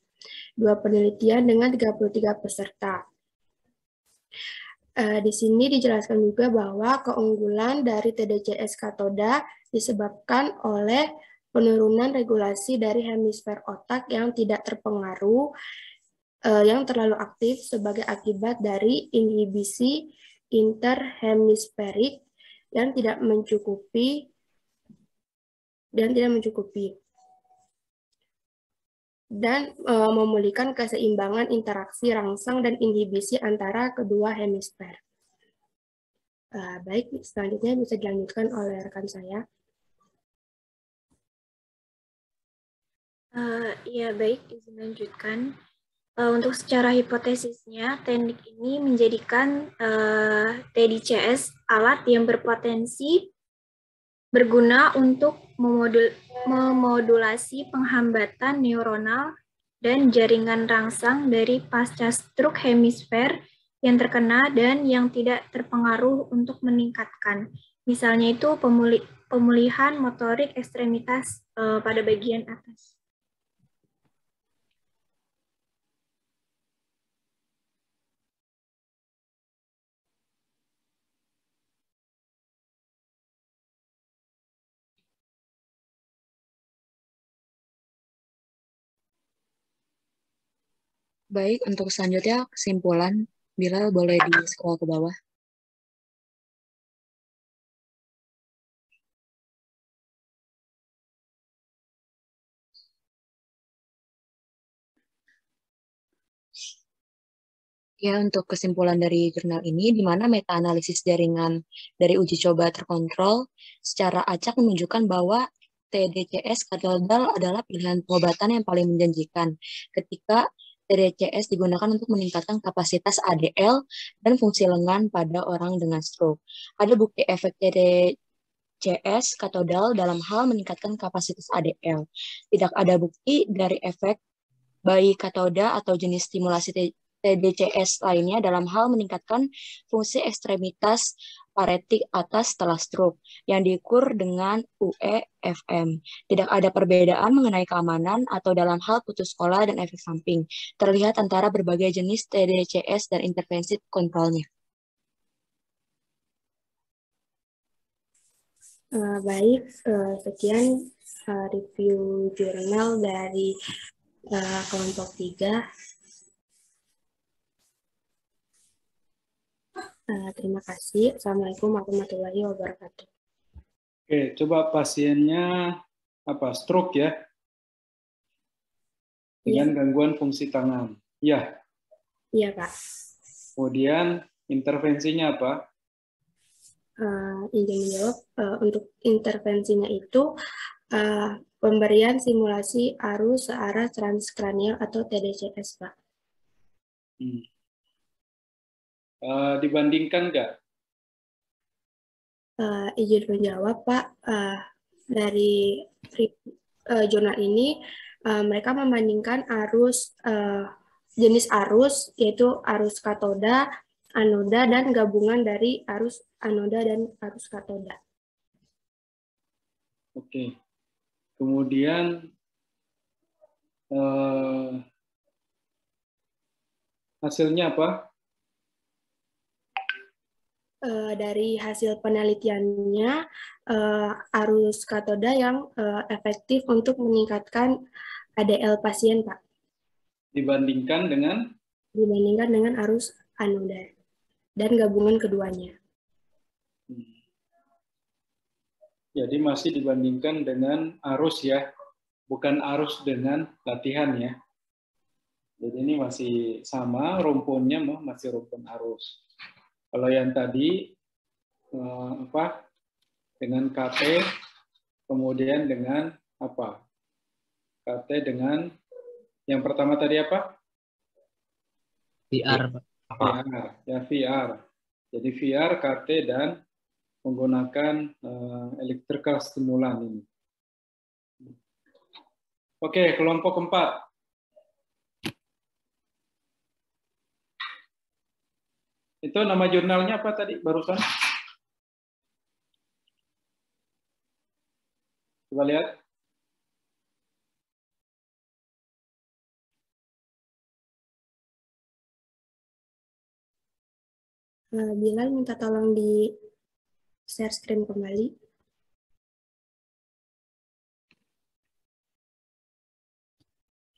Dua penelitian dengan 33 peserta. Di sini dijelaskan juga bahwa keunggulan dari TDCS katoda disebabkan oleh penurunan regulasi dari hemisfer otak yang tidak terpengaruh, yang terlalu aktif sebagai akibat dari inhibisi interhemisferik yang tidak mencukupi dan memulihkan keseimbangan interaksi rangsang dan inhibisi antara kedua hemisfer. Baik, selanjutnya bisa dilanjutkan oleh rekan saya. Ya, baik, izin lanjutkan. Untuk secara hipotesisnya, teknik ini menjadikan TDCS alat yang berpotensi berguna untuk memodulasi penghambatan neuronal dan jaringan rangsang dari pasca stroke hemisfer yang terkena dan yang tidak terpengaruh untuk meningkatkan. Misalnya itu pemulihan motorik ekstremitas pada bagian atas. Baik, untuk selanjutnya kesimpulan, Bilal boleh di-scroll ke bawah. Ya, untuk kesimpulan dari jurnal ini, di mana meta-analisis jaringan dari uji coba terkontrol secara acak menunjukkan bahwa TDCS katodal adalah pilihan pengobatan yang paling menjanjikan ketika TDCS digunakan untuk meningkatkan kapasitas ADL dan fungsi lengan pada orang dengan stroke. Ada bukti efek TDCS katodal dalam hal meningkatkan kapasitas ADL. Tidak ada bukti dari efek baik katoda atau jenis stimulasi TDCS lainnya dalam hal meningkatkan fungsi ekstremitas paretik atas setelah stroke yang diukur dengan UEFM. Tidak ada perbedaan mengenai keamanan atau dalam hal putus sekolah dan efek samping terlihat antara berbagai jenis TDCS dan intervensi kontrolnya. Baik, sekian review jurnal dari kelompok 3. Terima kasih. Assalamualaikum warahmatullahi wabarakatuh. Oke, coba pasiennya stroke ya? Dengan gangguan fungsi tangan. Ya. Iya, Pak. Kemudian intervensinya apa? Izin menjawab, untuk intervensinya itu pemberian simulasi arus searah transkranial atau TDCS, Pak. Dibandingkan nggak? Izin menjawab, Pak. Dari jurnal ini, mereka membandingkan jenis arus, yaitu arus katoda, anoda, dan gabungan dari arus anoda dan arus katoda. Oke. Kemudian hasilnya apa? Dari hasil penelitiannya, arus katoda yang efektif untuk meningkatkan ADL pasien, Pak. Dibandingkan dengan? Dibandingkan dengan arus anoda dan gabungan keduanya. Jadi masih dibandingkan dengan arus ya, bukan arus dengan latihan ya. Jadi ini masih sama, rumpunnya masih rumpun arus. Kalau yang tadi dengan KT, kemudian dengan apa? KT dengan yang pertama tadi apa? VR, Pak. VR, ya VR. Jadi VR, KT, dan menggunakan electrical stimulan ini. Oke, kelompok 4. Itu nama jurnalnya apa tadi barusan? Coba lihat. Bilal minta tolong di share screen kembali.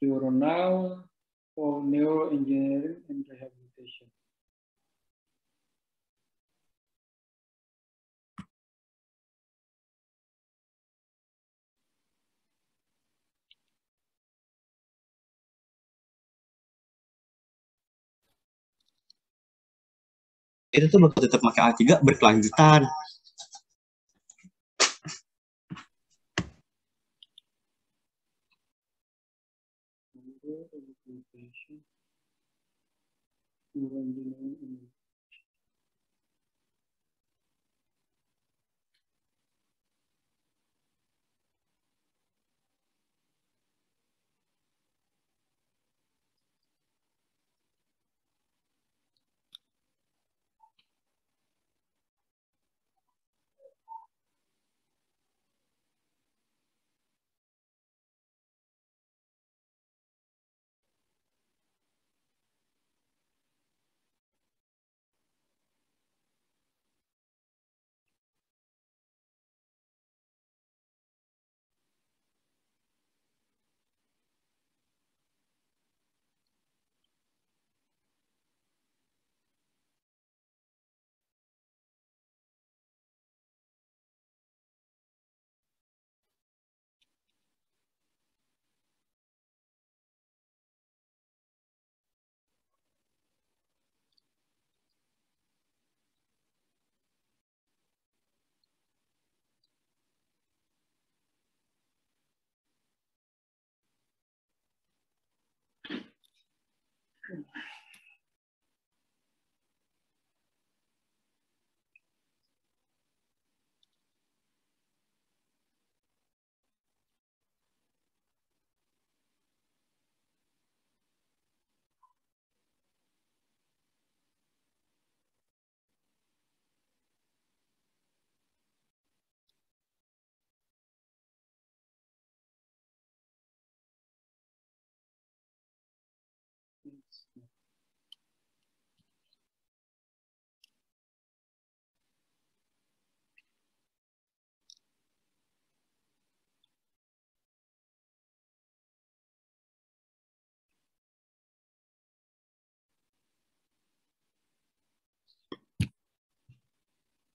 Journal for Neuroengineering and Rehabilitation. Itu tuh bakal tetap pakai A3 berkelanjutan.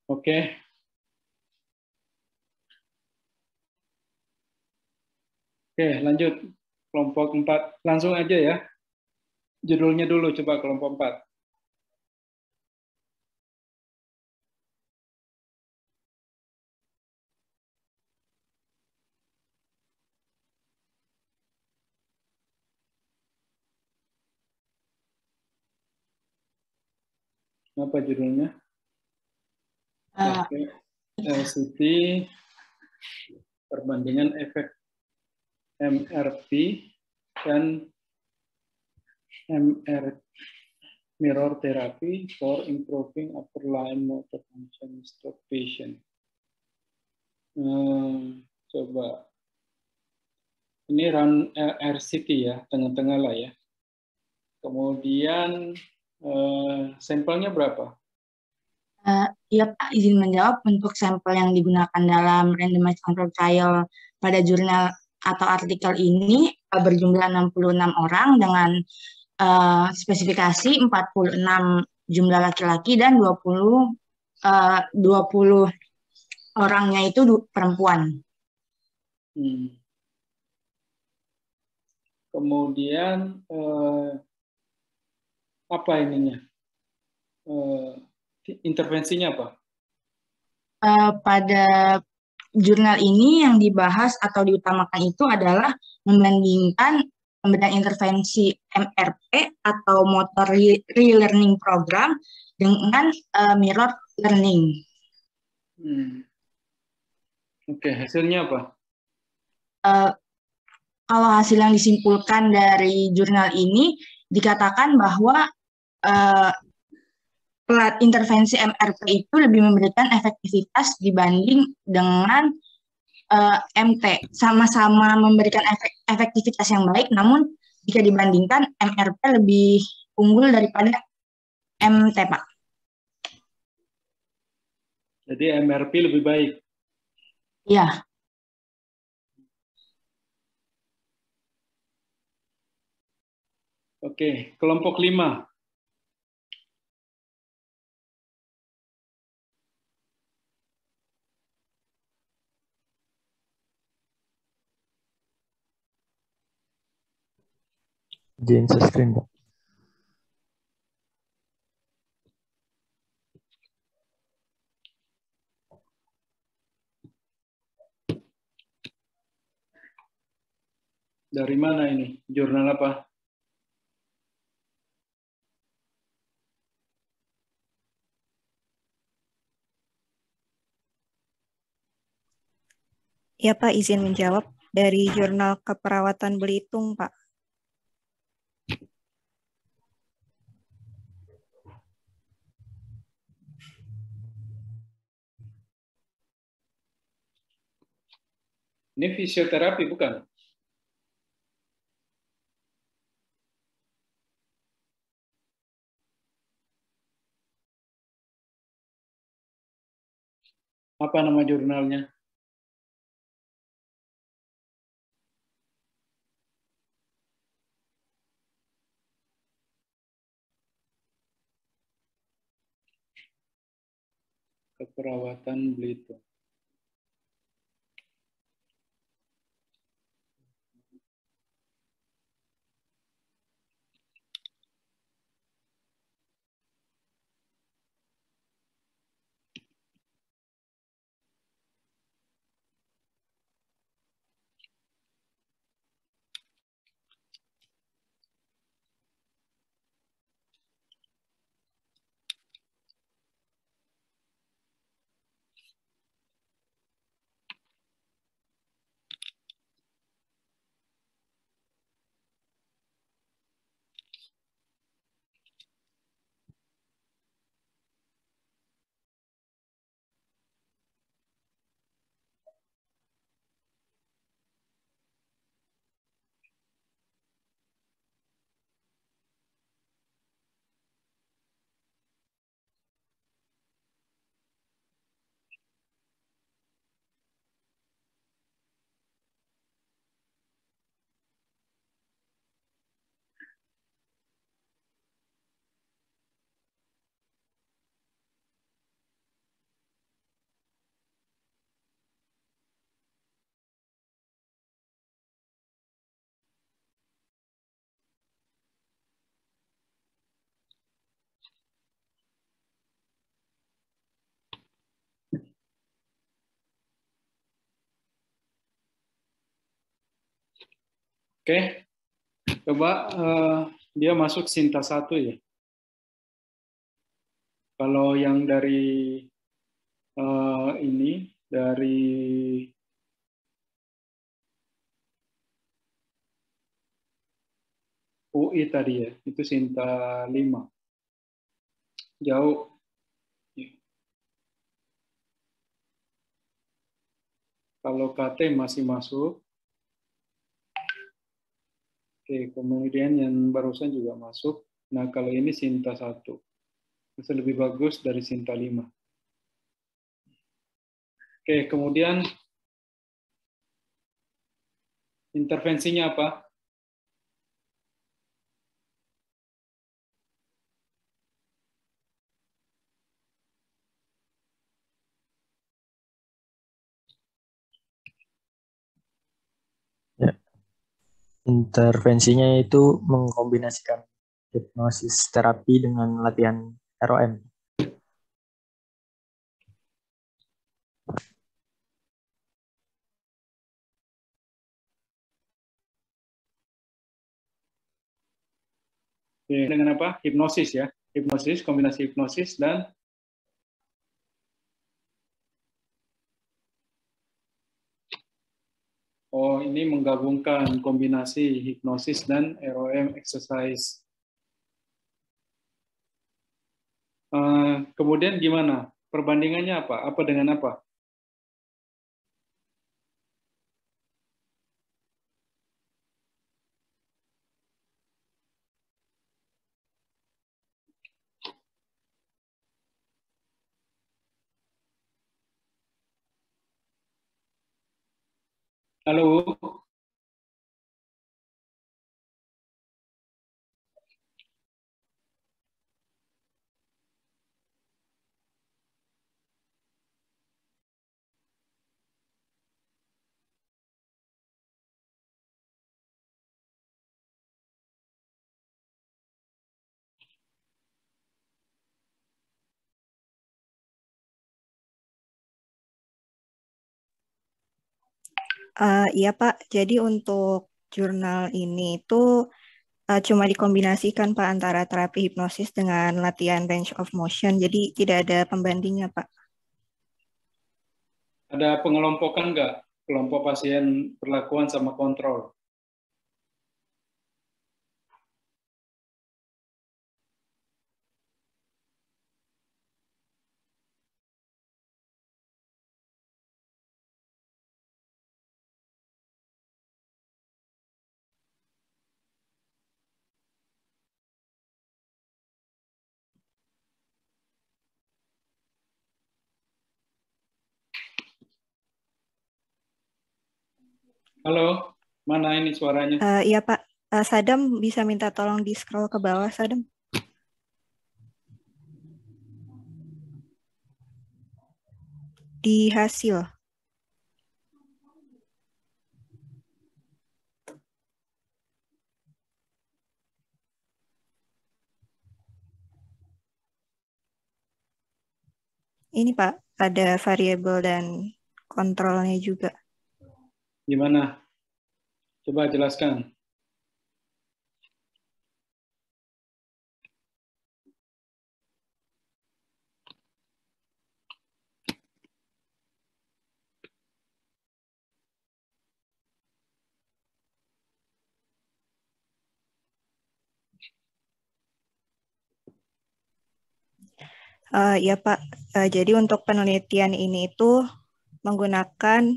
Oke. Oke, lanjut. Kelompok 4. Langsung aja ya. Judulnya dulu coba kelompok 4. Apa judulnya? LCT, perbandingan efek MRP dan mirror therapy for improving upper limb motor function stroke patient. Coba. Ini run RCT ya, tengah-tengah lah ya. Kemudian sampelnya berapa? Ya Pak, izin menjawab. Untuk sampel yang digunakan dalam randomized control trial pada jurnal atau artikel ini berjumlah 66 orang dengan spesifikasi 46 jumlah laki-laki dan 20 orangnya itu perempuan. Kemudian apa ininya? Intervensinya apa? Pada jurnal ini yang dibahas atau diutamakan itu adalah membandingkan pemberian intervensi MRP atau motor relearning program dengan mirror learning. Oke, hasilnya apa? Kalau hasil yang disimpulkan dari jurnal ini dikatakan bahwa intervensi MRP itu lebih memberikan efektivitas dibanding dengan MT. Sama-sama memberikan efektivitas yang baik, namun jika dibandingkan MRP lebih unggul daripada MT, Pak. Jadi MRP lebih baik? Iya. Oke, kelompok 5. Jane screen, Pak. Dari mana ini? Jurnal apa? Ya Pak, izin menjawab dari Jurnal Keperawatan Belitung, Pak. Ini fisioterapi bukan? Apa nama jurnalnya? Keperawatan Belitung. Oke, coba dia masuk Sinta 1 ya. Kalau yang dari ini, dari UI tadi ya, itu Sinta 5. Jauh. Kalau KT masih masuk. Oke, kemudian yang barusan juga masuk. Nah, kalau ini Sinta 1. Bisa lebih bagus dari Sinta 5. Oke, kemudian intervensinya apa? Intervensinya itu mengkombinasikan hipnosis terapi dengan latihan ROM. Oke, dengan apa? Hipnosis ya. Hipnosis, kombinasi hipnosis dan ini menggabungkan kombinasi hipnosis dan ROM exercise. Kemudian gimana? Perbandingannya apa? Apa dengan apa? Halo? Iya Pak, jadi untuk jurnal ini itu cuma dikombinasikan Pak antara terapi hipnosis dengan latihan range of motion, jadi tidak ada pembandingnya Pak. Ada pengelompokan nggak? Kelompok pasien perlakuan sama kontrol. Halo, mana ini suaranya? Iya Pak, Sadam bisa minta tolong di scroll ke bawah Sadam. Di hasil. Ini Pak, ada variabel dan kontrolnya juga. Gimana? Coba jelaskan. Ya Pak, jadi untuk penelitian ini itu menggunakan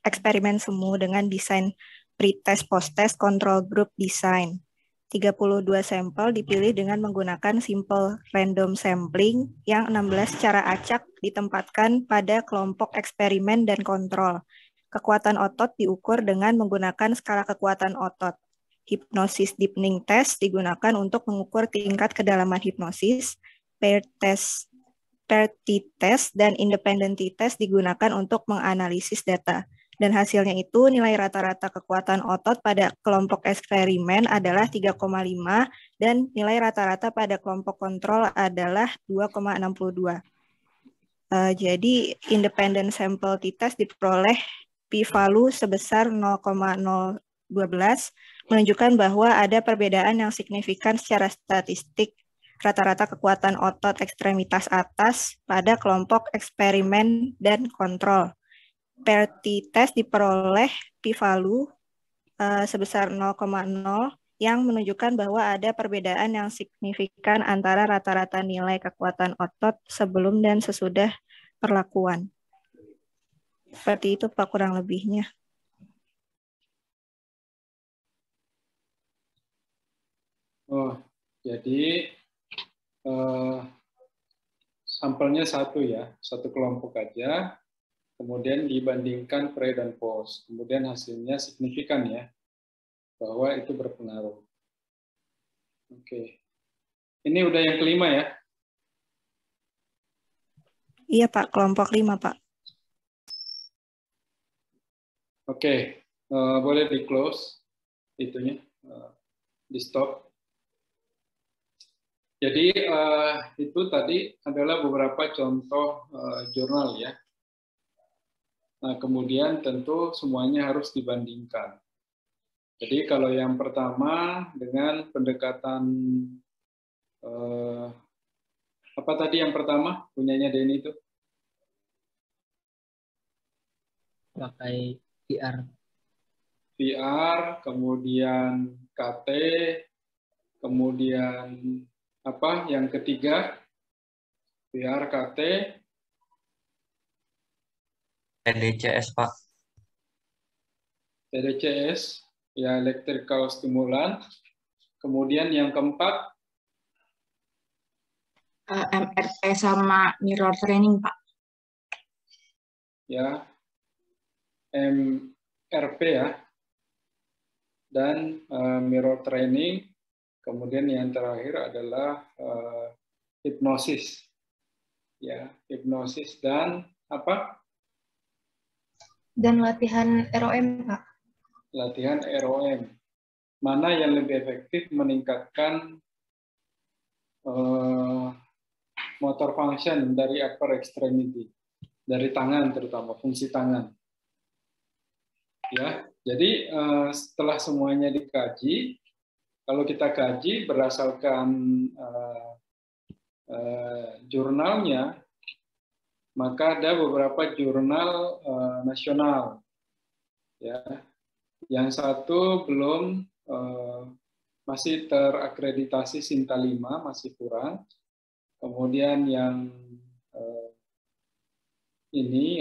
eksperimen semu dengan desain pretest post-test control group design. 32 sampel dipilih dengan menggunakan simple random sampling yang 16 secara acak ditempatkan pada kelompok eksperimen dan kontrol. Kekuatan otot diukur dengan menggunakan skala kekuatan otot. Hipnosis deepening test digunakan untuk mengukur tingkat kedalaman hipnosis. Pair t-test dan independent t-test digunakan untuk menganalisis data. Dan hasilnya itu nilai rata-rata kekuatan otot pada kelompok eksperimen adalah 3,5 dan nilai rata-rata pada kelompok kontrol adalah 2,62. Jadi independent sample t-test diperoleh p-value sebesar 0,012 menunjukkan bahwa ada perbedaan yang signifikan secara statistik rata-rata kekuatan otot ekstremitas atas pada kelompok eksperimen dan kontrol. Pair t-test diperoleh p-value sebesar 0,0 yang menunjukkan bahwa ada perbedaan yang signifikan antara rata-rata nilai kekuatan otot sebelum dan sesudah perlakuan. Seperti itu Pak kurang lebihnya. Oh, jadi sampelnya satu ya, satu kelompok aja, kemudian dibandingkan pre dan post, kemudian hasilnya signifikan ya, bahwa itu berpengaruh. Oke, ini udah yang kelima ya? Iya Pak, kelompok 5 Pak. Oke, boleh di close. itunya di stop. Jadi itu tadi adalah beberapa contoh jurnal ya. Nah, kemudian tentu semuanya harus dibandingkan. Jadi kalau yang pertama dengan pendekatan apa tadi yang pertama punyanya Denny itu? Pakai VR. VR, kemudian KT, kemudian apa yang ketiga? VR, KT, TDCS, Pak. TDCS, ya electrical stimulan. Kemudian yang keempat, MRT sama mirror training, Pak. ya MRP ya, dan mirror training. Kemudian yang terakhir adalah hipnosis, ya hipnosis dan apa? Dan latihan ROM, Pak. Latihan ROM. Mana yang lebih efektif meningkatkan motor function dari upper extremity, dari tangan terutama, fungsi tangan. Ya, jadi setelah semuanya dikaji, kalau kita kaji berdasarkan jurnalnya, maka ada beberapa jurnal nasional. Ya, yang satu belum masih terakreditasi Sinta 5, masih kurang. Kemudian yang ini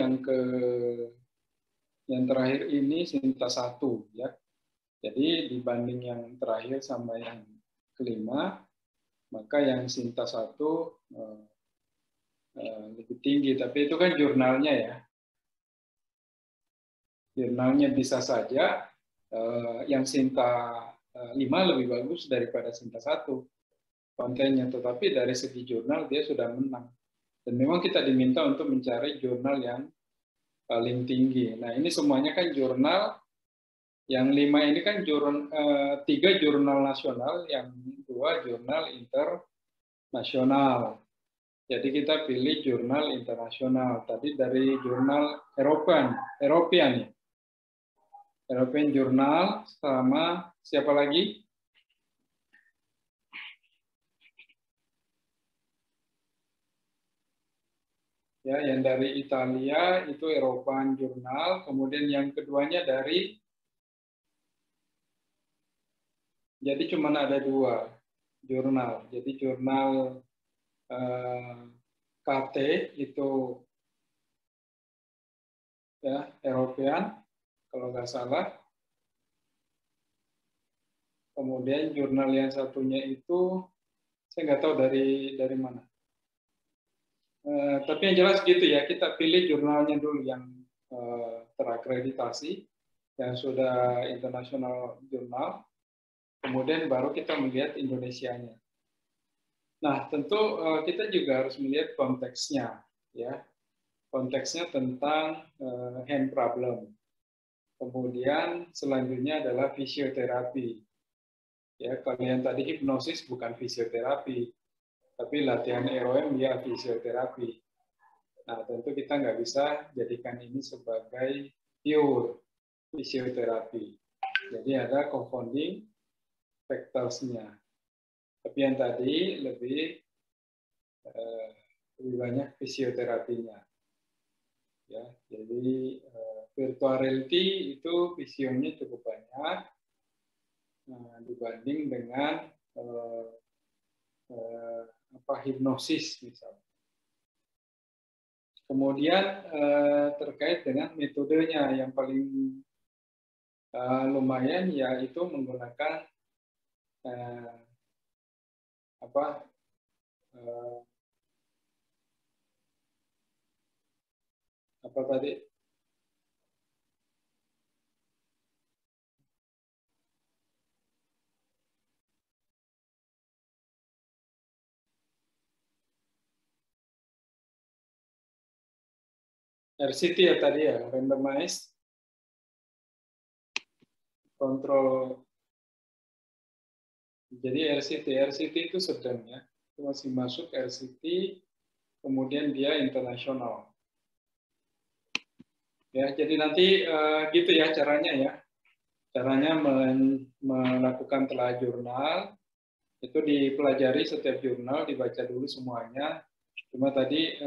yang terakhir ini Sinta 1 ya. Jadi dibanding yang terakhir sama yang kelima, maka yang Sinta 1 lebih tinggi, tapi itu kan jurnalnya ya. Jurnalnya bisa saja yang Sinta 5 lebih bagus daripada Sinta 1 kontennya, tetapi dari segi jurnal dia sudah menang. Dan memang kita diminta untuk mencari jurnal yang paling tinggi. Nah, ini semuanya kan jurnal, yang 5 ini kan 3 jurnal nasional, yang 2 jurnal internasional. Jadi kita pilih jurnal internasional. Tadi dari jurnal European ya. European Journal sama siapa lagi? Ya, yang dari Italia itu European Journal, kemudian yang keduanya dari, jadi cuma ada 2 jurnal. Jadi jurnal KT itu ya European kalau nggak salah. Kemudian jurnal yang satunya itu saya nggak tahu dari mana. Tapi yang jelas gitu ya, kita pilih jurnalnya dulu yang terakreditasi, yang sudah international jurnal, kemudian baru kita melihat Indonesianya. Nah, tentu kita juga harus melihat konteksnya, ya, konteksnya tentang hand problem. Kemudian selanjutnya adalah fisioterapi. Ya, kalau yang tadi hipnosis bukan fisioterapi, tapi latihan ROM dia fisioterapi. Nah, tentu kita nggak bisa jadikan ini sebagai pure fisioterapi. Jadi ada confounding factors-nya. Tapi yang tadi lebih banyak fisioterapinya. Ya, jadi virtual reality itu visionya cukup banyak dibanding dengan hipnosis misalnya. Kemudian terkait dengan metodenya yang paling lumayan yaitu menggunakan apa tadi? RCT ya tadi ya, randomized control Jadi RCT itu sedang ya, itu masih masuk RCT, kemudian dia internasional. Ya, jadi nanti gitu ya caranya ya. Caranya melakukan telah jurnal, itu dipelajari setiap jurnal, dibaca dulu semuanya. Cuma tadi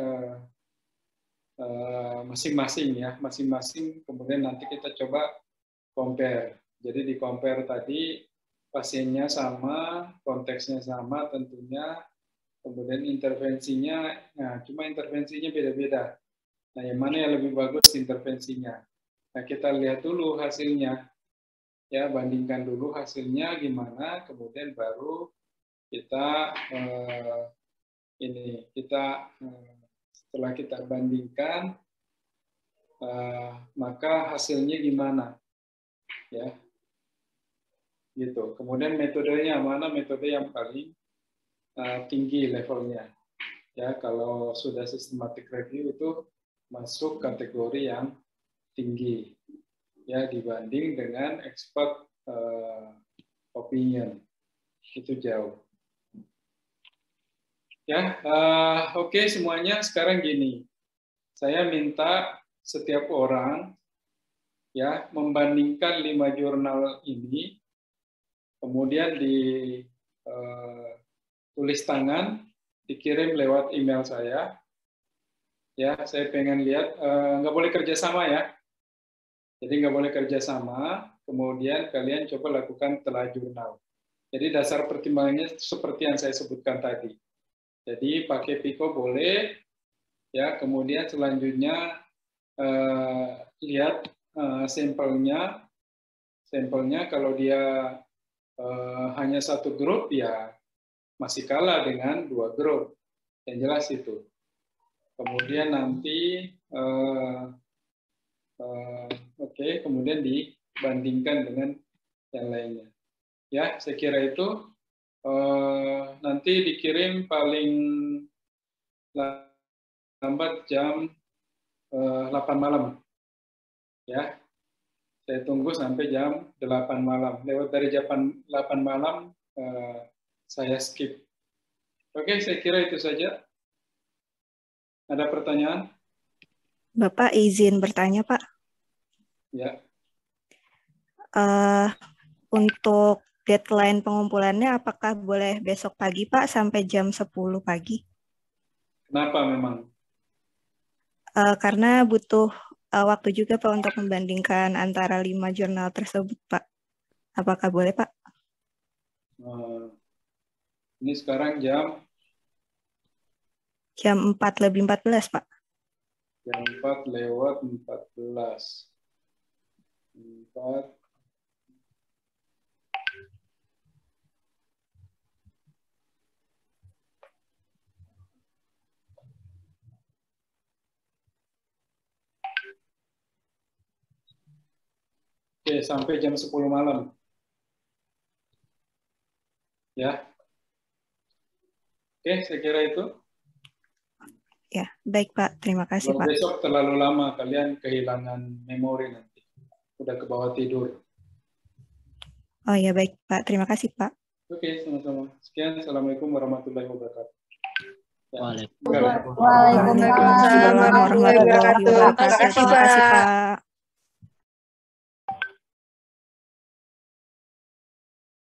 masing-masing ya, masing-masing kemudian nanti kita coba compare. Jadi di compare tadi pasiennya sama, konteksnya sama tentunya, kemudian intervensinya, nah cuma intervensinya beda-beda. Nah yang mana yang lebih bagus intervensinya? Nah kita lihat dulu hasilnya, ya bandingkan dulu hasilnya gimana, kemudian baru kita setelah kita bandingkan, maka hasilnya gimana, ya, gitu. Kemudian metodenya mana metode yang paling tinggi levelnya, ya. Kalau sudah systematic review itu masuk kategori yang tinggi, ya, dibanding dengan expert opinion, itu jauh. Ya, oke semuanya. Sekarang gini, saya minta setiap orang ya membandingkan 5 jurnal ini, kemudian tulis tangan, dikirim lewat email saya. Ya, saya pengen lihat, nggak boleh kerjasama ya. Jadi nggak boleh kerjasama. Kemudian kalian coba lakukan telah jurnal. Jadi dasar pertimbangannya seperti yang saya sebutkan tadi. Jadi pakai Pico boleh, ya. Kemudian selanjutnya lihat sampelnya. Sampelnya kalau dia hanya satu grup, ya masih kalah dengan 2 grup. Yang jelas itu. Kemudian nanti, oke, kemudian dibandingkan dengan yang lainnya. Ya, saya kira itu. Nanti dikirim paling lambat jam 8 malam. Ya, saya tunggu sampai jam 8 malam. Lewat dari jam 8 malam, saya skip. Oke, saya kira itu saja. Ada pertanyaan? Bapak izin bertanya, Pak. Ya. Untuk deadline pengumpulannya apakah boleh besok pagi, Pak, sampai jam 10 pagi? Kenapa memang? Karena butuh waktu juga, Pak, untuk membandingkan antara 5 jurnal tersebut, Pak. Apakah boleh, Pak? Ini sekarang jam 4:14, Pak. Jam 4:14. 4. Oke, sampai jam 10 malam. Ya. Oke, saya kira itu. Ya, baik Pak. Terima kasih, Kalau Pak. besok terlalu lama, kalian kehilangan memori nanti. Udah ke bawah tidur. Oh ya, baik Pak. Terima kasih, Pak. Oke, sama-sama. Sekian. Assalamualaikum warahmatullahi wabarakatuh. Ya. Waalaikumsalam warahmatullahi wabarakatuh. Terima kasih, Pak.